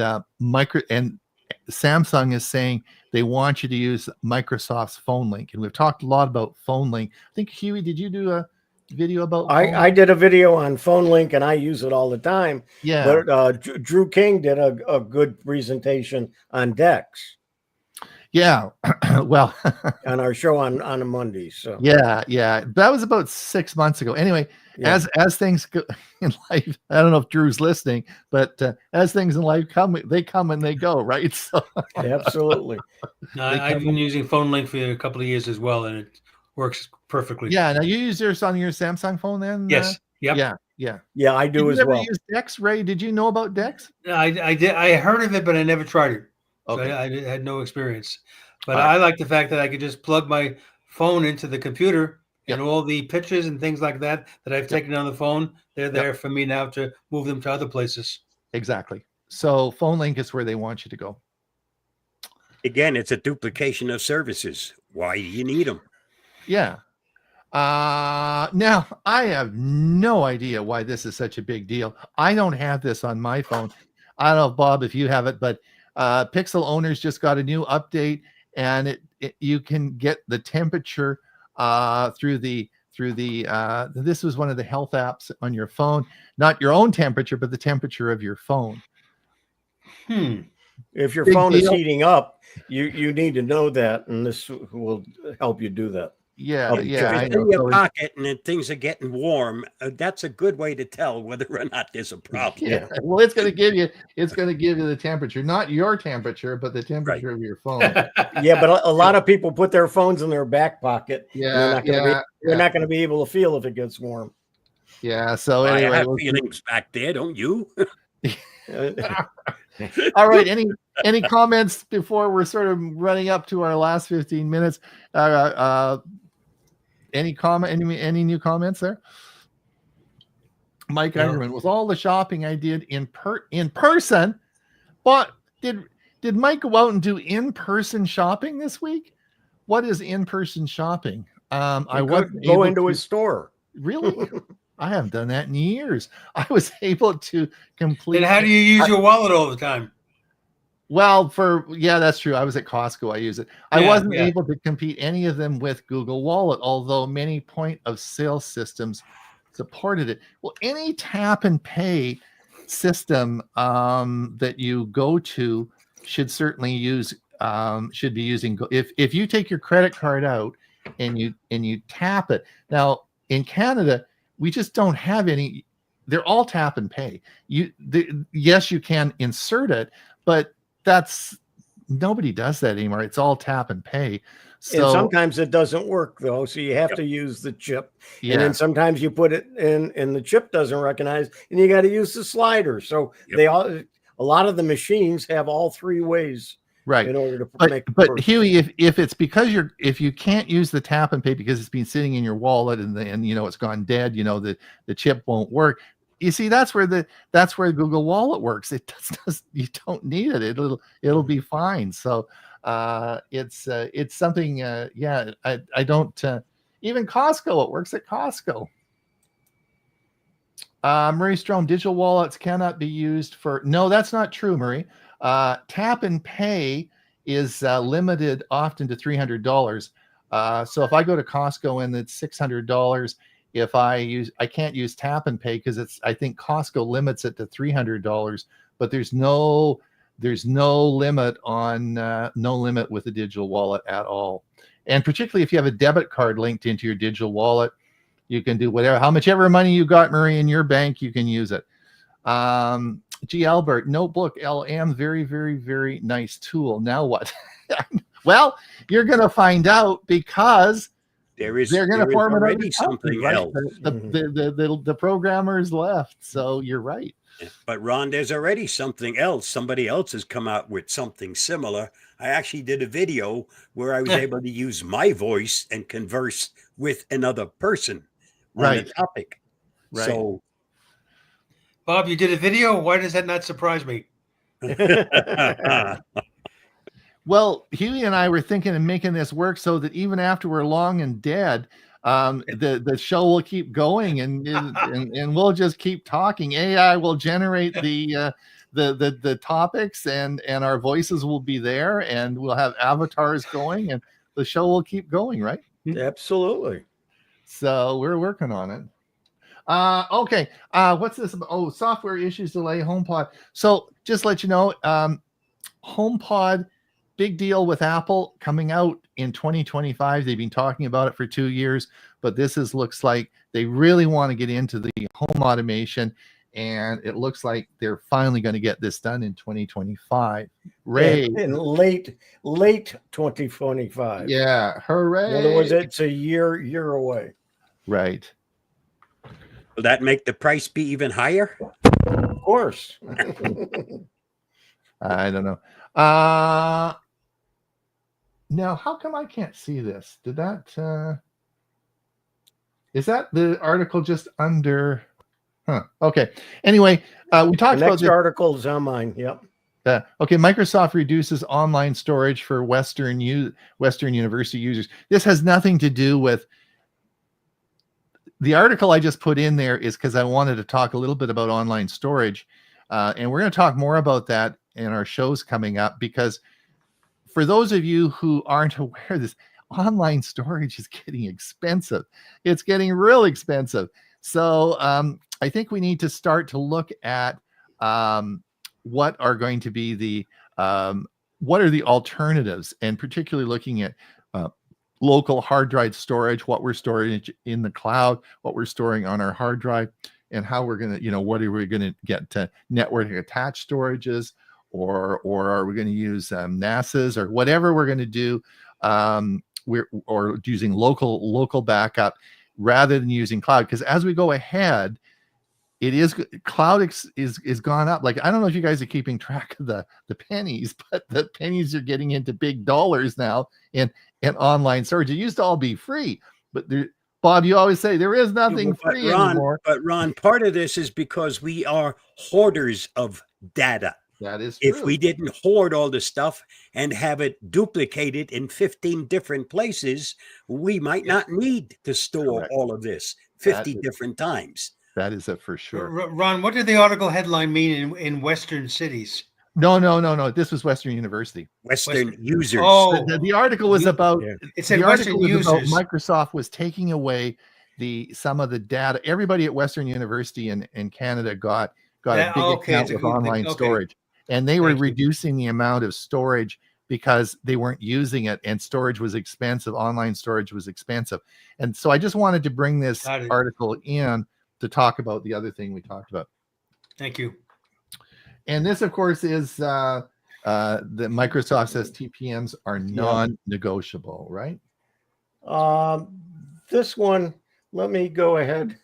Speaker 2: Samsung is saying they want you to use Microsoft's Phone Link. And we've talked a lot about Phone Link. I think, Huey, did you do a video about
Speaker 3: I did a video on Phone Link, and I use it all the time.
Speaker 2: Yeah.
Speaker 3: But Drew King did a good presentation on DEX.
Speaker 2: Yeah. Well,
Speaker 3: on our show on a Monday. So
Speaker 2: yeah, that was about 6 months ago. Anyway,
Speaker 3: yeah.
Speaker 2: as things go in life, I don't know if Drew's listening, but as things in life come, they come and they go, right? So
Speaker 3: absolutely.
Speaker 4: No, I've been using Phone Link for a couple of years as well, and it works perfectly.
Speaker 2: Yeah. Now you use yours on your Samsung phone, then?
Speaker 4: Yes. Yep.
Speaker 3: Yeah, I do as well.
Speaker 2: Use DEX, Ray? Did you know about DEX?
Speaker 4: I did. I heard of it, but I never tried it.
Speaker 2: Okay.
Speaker 4: So I had no experience. But I like the fact that I could just plug my phone into the computer, and all the pictures and things like that I've taken on the phone, they're there for me now to move them to other places.
Speaker 2: Exactly. So Phone Link is where they want you to go.
Speaker 1: Again, it's a duplication of services. Why do you need them?
Speaker 2: Yeah. Now, I have no idea why this is such a big deal. I don't have this on my phone. I don't know, Bob, if you have it, but Pixel owners just got a new update, and you can get the temperature through the this was one of the health apps on your phone, not your own temperature, but the temperature of your phone.
Speaker 3: If your phone is heating up, you need to know that, and this will help you do that.
Speaker 2: Yeah,
Speaker 1: If it's in your pocket and then things are getting warm, that's a good way to tell whether or not there's a problem.
Speaker 3: Yeah.
Speaker 2: Well, it's going to give you the temperature, not your temperature, but the temperature of your phone.
Speaker 3: Yeah, but a lot of people put their phones in their back pocket.
Speaker 2: Yeah,
Speaker 3: they're not going to be able to feel if it gets warm.
Speaker 2: Yeah. So anyway,
Speaker 1: I have feelings back there, don't you?
Speaker 2: All right. Any comments before we're sort of running up to our last 15 minutes? Any any new comments there? Mike Underman, with all the shopping I did in person, but did Mike go out and do in-person shopping this week? What is in-person shopping? I wasn't
Speaker 3: go into his store.
Speaker 2: Really? I haven't done that in years. I was able to complete.
Speaker 4: And how do you use your wallet all the time?
Speaker 2: Well, that's true. I was at Costco. I use it. I wasn't able to compete any of them with Google Wallet, although many point of sale systems supported it. Well, any tap and pay system that you go to should certainly should be using. If you take your credit card out and you tap it. Now in Canada, we just don't have any. They're all tap and pay. Yes, you can insert it, but nobody does that anymore. It's all tap and pay. So
Speaker 3: and sometimes it doesn't work though. So you have to use the chip. Yeah. And then sometimes you put it in and the chip doesn't recognize, and you got to use the slider. So a lot of the machines have all three ways.
Speaker 2: Right.
Speaker 3: In order to
Speaker 2: but Huey, if it's because if you can't use the tap and pay because it's been sitting in your wallet and it's gone dead, the chip won't work. You see, that's where Google Wallet works. It does you don't need it. It'll be fine. So it's something. I don't even Costco. It works at Costco. Murray Strom, digital wallets cannot be used for. No, that's not true, Murray. Tap and pay is limited often to $300. So if I go to Costco and it's $600. If I can't use tap and pay because I think Costco limits it to $300, but there's no limit on no limit with a digital wallet at all. And particularly if you have a debit card linked into your digital wallet, you can do how much ever money you got, Murray, in your bank, you can use it. G. Albert, Notebook LM, very, very, very nice tool. Now what? Well, you're going to find out because they're going to form
Speaker 1: already something else.
Speaker 2: The programmers left, so you're right.
Speaker 1: But Ron, there's already something else. Somebody else has come out with something similar. I actually did a video where I was able to use my voice and converse with another person on the topic.
Speaker 2: Right.
Speaker 1: So,
Speaker 4: Bob, you did a video. Why does that not surprise me?
Speaker 2: Well, Huey and I were thinking of making this work so that even after we're long and dead, the show will keep going, and we'll just keep talking. AI will generate the topics, and our voices will be there, and we'll have avatars going, and the show will keep going, right?
Speaker 3: Absolutely.
Speaker 2: So we're working on it. Okay. What's this about? Oh, software issues delay HomePod. So just let you know, HomePod, big deal with Apple, coming out in 2025. They've been talking about it for 2 years, but looks like they really want to get into the home automation, and it looks like they're finally going to get this done in 2025. Ray,
Speaker 3: in late 2025.
Speaker 2: Yeah, hooray!
Speaker 3: In other words, it's a year away.
Speaker 2: Right.
Speaker 1: Will that make the price be even higher?
Speaker 3: Of course.
Speaker 2: I don't know. Now, how come I can't see this? Did that is that the article just under? Huh. Okay. Anyway, we talked about
Speaker 3: the article is on mine. Yep.
Speaker 2: Okay. Microsoft reduces online storage for Western University users. This has nothing to do with the article I just put in there. Is because I wanted to talk a little bit about online storage, and we're going to talk more about that in our shows coming up, because for those of you who aren't aware of this, online storage is getting expensive. It's getting real expensive. So I think we need to start to look at what are going to be what are the alternatives, and particularly looking at local hard drive storage, what we're storing in the cloud, what we're storing on our hard drive, and how we're going to, what are we going to get to network attached storages, or are we going to use NASA's, or whatever we're going to do, or using local backup rather than using cloud. Because as we go ahead, cloud is gone up. Like, I don't know if you guys are keeping track of the pennies, but the pennies are getting into big dollars now in online storage. It used to all be free, but Bob, you always say there is nothing free anymore.
Speaker 1: But Ron, part of this is because we are hoarders of data.
Speaker 2: That is true.
Speaker 1: If we didn't hoard all the stuff and have it duplicated in 15 different places, we might not need to store all of this 50 different times.
Speaker 2: That is it for sure.
Speaker 4: Ron, what did the article headline mean in Western cities?
Speaker 2: No. This was Western University.
Speaker 1: Western users.
Speaker 2: Oh, the article was about.
Speaker 4: It said Western users.
Speaker 2: About Microsoft was taking away some of the data. Everybody at Western University in Canada got a big account with online storage, and they were reducing the amount of storage because they weren't using it, and storage was expensive. Online storage was expensive, and so I just wanted to bring this article in to talk about the other thing we talked about.
Speaker 4: Thank you.
Speaker 2: And this, of course, is the Microsoft says TPMs are non-negotiable, right?
Speaker 3: This one, let me go ahead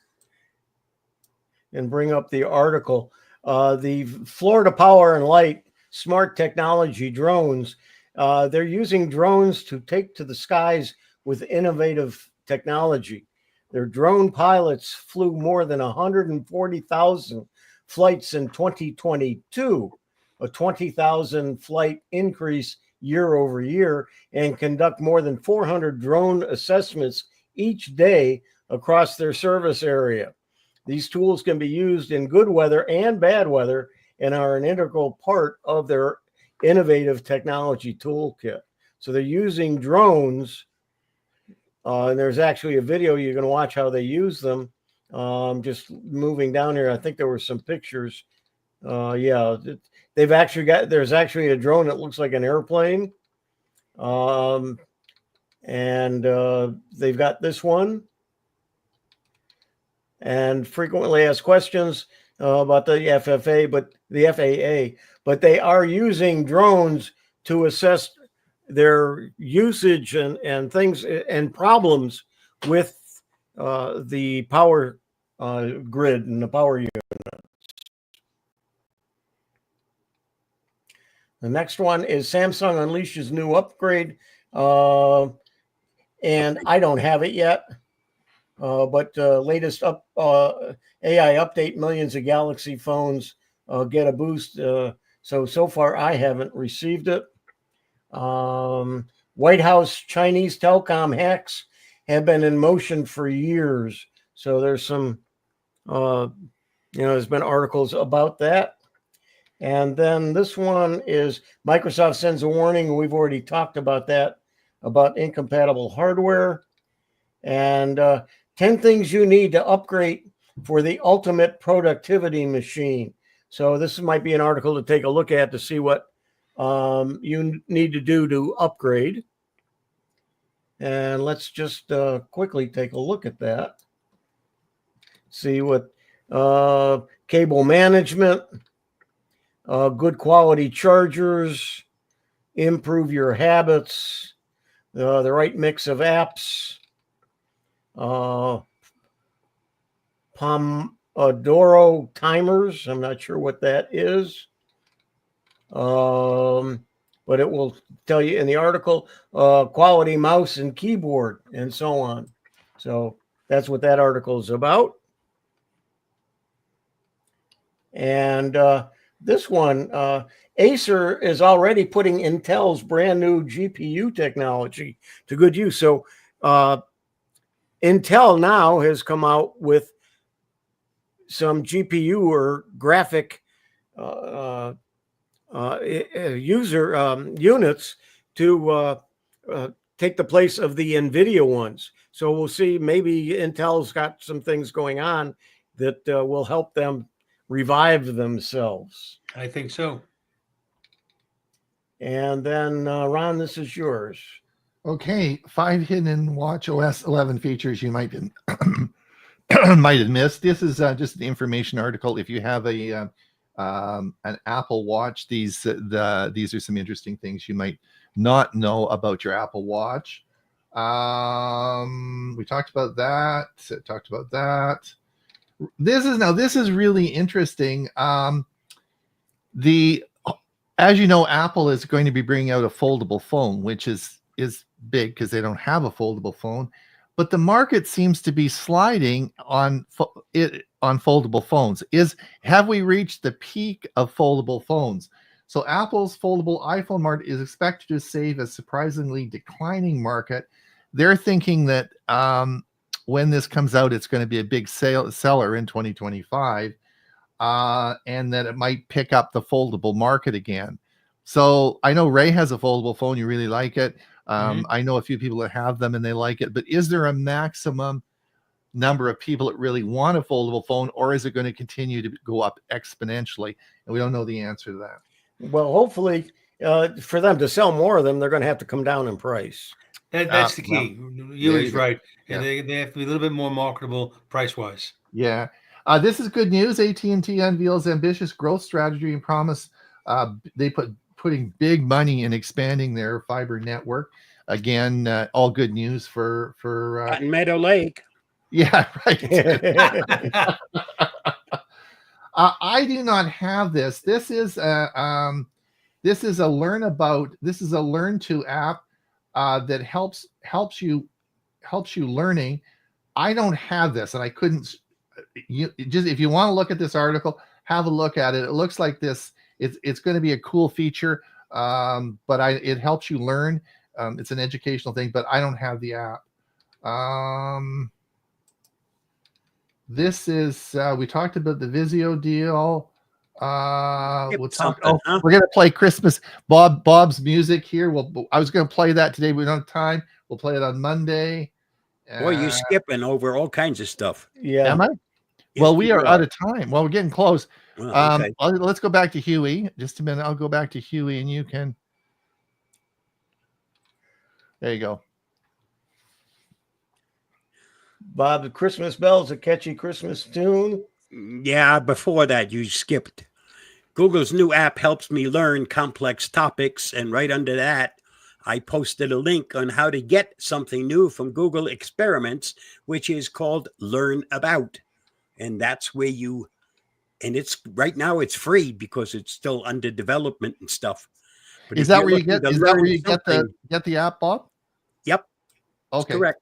Speaker 3: and bring up the article. The Florida Power and Light smart technology drones, they're using drones to take to the skies with innovative technology. Their drone pilots flew more than 140,000 flights in 2022, a 20,000 flight increase year over year, and conduct more than 400 drone assessments each day across their service area. These tools can be used in good weather and bad weather and are an integral part of their innovative technology toolkit. So they're using drones. And there's actually a video you can watch how they use them. Just moving down here, I think there were some pictures. There's actually a drone that looks like an airplane. And they've got this one. And frequently asked questions about the FAA, but they are using drones to assess their usage and things and problems with the power grid and the power unit. The next one is Samsung unleashes new upgrade, and I don't have it yet, but latest AI update, millions of Galaxy phones get a boost. So far I haven't received it. White House Chinese telecom hacks have been in motion for years. So there's some, there's been articles about that. And then this one is Microsoft sends a warning. We've already talked about that, about incompatible hardware. And 10 things you need to upgrade for the ultimate productivity machine. So this might be an article to take a look at to see what you need to do to upgrade. And let's just quickly take a look at that. See what cable management, good quality chargers, improve your habits, the right mix of apps, Pomodoro timers. I'm not sure what that is. But it will tell you in the article, quality mouse and keyboard and so on. So that's what that article is about. And this one, Acer is already putting Intel's brand new GPU technology to good use. So Intel now has come out with some GPU or graphic user units to take the place of the NVIDIA ones. So we'll see, maybe Intel's got some things going on that will help them revive themselves.
Speaker 4: I think so.
Speaker 3: And then Ron, this is yours.
Speaker 2: Okay, 5 hidden Watch OS 11 features you might might have missed. This is just the information article. If you have a an Apple Watch, these are some interesting things you might not know about your Apple Watch. We talked about that. This is really interesting. As you know, Apple is going to be bringing out a foldable phone, which is big because they don't have a foldable phone. But the market seems to be sliding on foldable phones. Have we reached the peak of foldable phones? So Apple's foldable iPhone market is expected to save a surprisingly declining market. They're thinking that when this comes out, it's going to be a big seller in 2025, and that it might pick up the foldable market again. So I know Ray has a foldable phone. You really like it. I know a few people that have them and they like it, but is there a maximum number of people that really want a foldable phone, or is it going to continue to go up exponentially? And we don't know the answer to that.
Speaker 3: Well, hopefully for them to sell more of them, they're going to have to come down in price.
Speaker 4: That's the key. Yuli's right. And
Speaker 2: yeah.
Speaker 4: they have to be a little bit more marketable price-wise.
Speaker 2: Yeah. This is good news. AT&T unveils ambitious growth strategy and promise putting big money in expanding their fiber network. Again, all good news for
Speaker 1: Cotton Meadow Lake.
Speaker 2: Yeah, right. I do not have this. This is a Learn To app that helps you learning. I don't have this, and I couldn't. If you want to look at this article, have a look at it. It looks like this. It's going to be a cool feature, but it helps you learn. It's an educational thing, but I don't have the app. This is we talked about the Vizio deal. We're going to play Christmas Bob's music here. I was going to play that today. We don't have time. We'll play it on Monday.
Speaker 1: Boy, you're skipping over all kinds of stuff.
Speaker 3: Yeah.
Speaker 2: Am I?
Speaker 1: Yes,
Speaker 2: Well, we are out of time. Well, we're getting close.
Speaker 1: Okay.
Speaker 2: Let's go back to Huey. Just a minute. I'll go back to Huey and you can. There you go.
Speaker 3: Bob, the Christmas Bells, a catchy Christmas tune.
Speaker 1: Yeah, before that, you skipped. Google's new app helps me learn complex topics, and right under that, I posted a link on how to get something new from Google Experiments, which is called Learn About. And that's where and it's right now it's free because it's still under development and stuff. But
Speaker 2: Is that where you get the app, Bob?
Speaker 1: Yep.
Speaker 2: Okay.
Speaker 1: Correct.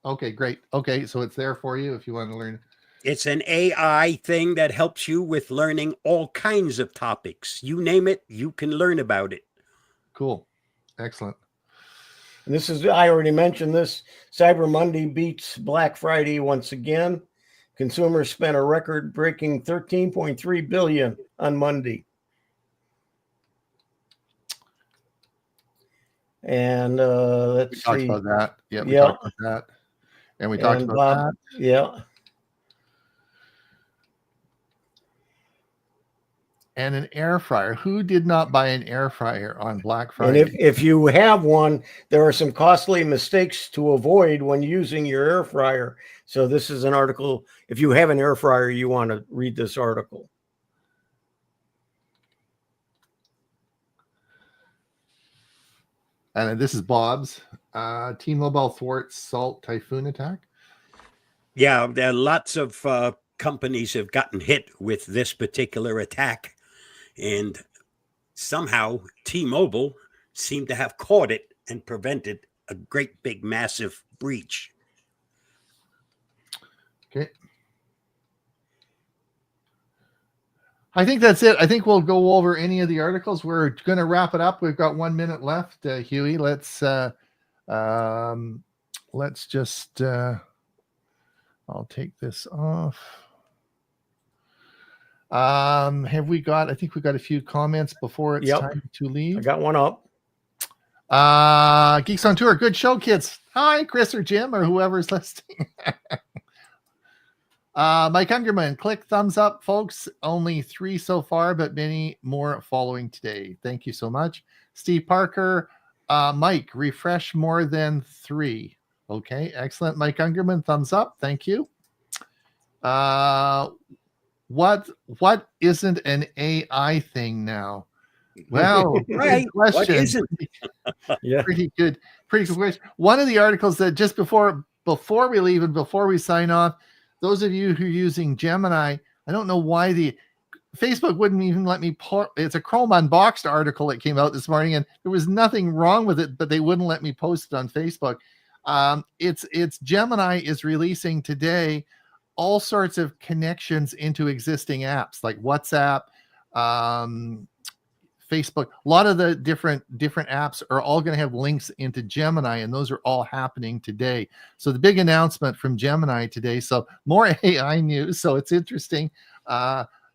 Speaker 2: Okay, great. Okay, so it's there for you if you want to learn.
Speaker 1: It's an AI thing that helps you with learning all kinds of topics. You name it, you can learn about it.
Speaker 2: Cool. Excellent.
Speaker 3: And this is, I already mentioned this, Cyber Monday beats Black Friday once again. Consumers spent a record-breaking $13.3 billion on Monday. And let's
Speaker 2: talked
Speaker 3: see.
Speaker 2: about that. Yeah, we
Speaker 3: Yeah.
Speaker 2: talked about that. And we talked
Speaker 3: And
Speaker 2: about
Speaker 3: Bob,
Speaker 2: that.
Speaker 3: yeah.
Speaker 2: And an air fryer. Who did not buy an air fryer on Black
Speaker 3: And
Speaker 2: Friday?
Speaker 3: if you have one, there are some costly mistakes to avoid when using your air fryer. So this is an article. If you have an air fryer, you want to read this article.
Speaker 2: And this is Bob's. T-Mobile thwarts Salt typhoon attack.
Speaker 1: Yeah, there are lots of companies have gotten hit with this particular attack. And somehow T-Mobile seemed to have caught it and prevented a great big massive breach.
Speaker 2: Okay. I think that's it. I think we'll go over any of the articles. We're going to wrap it up. We've got 1 minute left. Huey, let's just I'll take this off. Have we got, I think we got a few comments before it's time to leave.
Speaker 3: I got one up.
Speaker 2: Geeks on Tour. Good show, kids. Hi, Chris or Jim or whoever's listening. Mike Ungerman, click thumbs up, folks. Only 3 so far, but many more following today. Thank you so much. Steve Parker, Mike, refresh more than 3. Okay, excellent. Mike Ungerman, thumbs up. Thank you. What isn't an AI thing now? Well,
Speaker 1: right.
Speaker 2: Good question.
Speaker 1: What isn't?
Speaker 3: Yeah.
Speaker 2: Pretty good question. One of the articles that just before we leave and before we sign off, those of you who are using Gemini, I don't know why Facebook wouldn't even let me it's a Chrome Unboxed article that came out this morning, and there was nothing wrong with it, but they wouldn't let me post it on Facebook. It's Gemini is releasing today all sorts of connections into existing apps like WhatsApp, Facebook. A lot of the different apps are all going to have links into Gemini, and those are all happening today. So the big announcement from Gemini today. So more AI news. So it's interesting.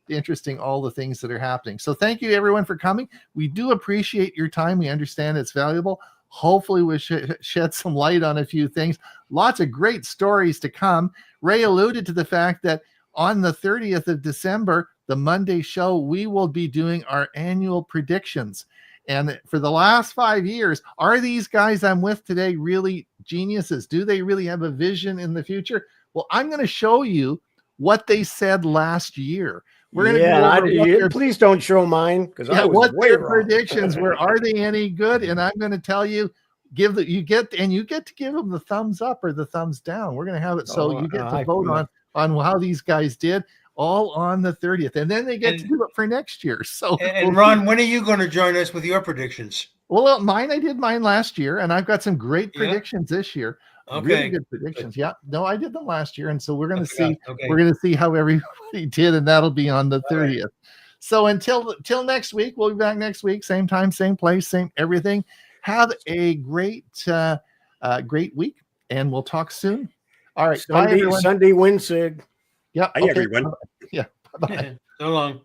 Speaker 2: Interesting all the things that are happening. So thank you everyone for coming. We do appreciate your time. We understand it's valuable. Hopefully we shed some light on a few things. Lots of great stories to come. Ray alluded to the fact that on the 30th of December, the Monday show, we will be doing our annual predictions. And for the last 5 years, are these guys I'm with today really geniuses? Do they really have a vision in the future? Well, I'm going to show you what they said last year. We're going to
Speaker 3: please don't show mine because I was
Speaker 2: what
Speaker 3: way
Speaker 2: their
Speaker 3: wrong.
Speaker 2: predictions were. Are they any good? And I'm going to tell you, you get to give them the thumbs up or the thumbs down. We're going to have it so you get to vote on how these guys did, all on the 30th, and then they get to do it for next year. So
Speaker 4: and Ron, when are you going to join us with your predictions?
Speaker 2: Well, I did mine last year, and I've got some great predictions this year.
Speaker 4: Okay.
Speaker 2: Really good predictions. Yeah. No, I did them last year. And so we're going to see, we're going to see how everybody did, and that'll be on the 30th. Right. So until next week, we'll be back next week, same time, same place, same everything. Have a great week, and we'll talk soon. All right.
Speaker 3: Sunday win, Sig.
Speaker 2: Yeah.
Speaker 1: Bye, everyone.
Speaker 2: Yeah. Bye-bye.
Speaker 4: So long.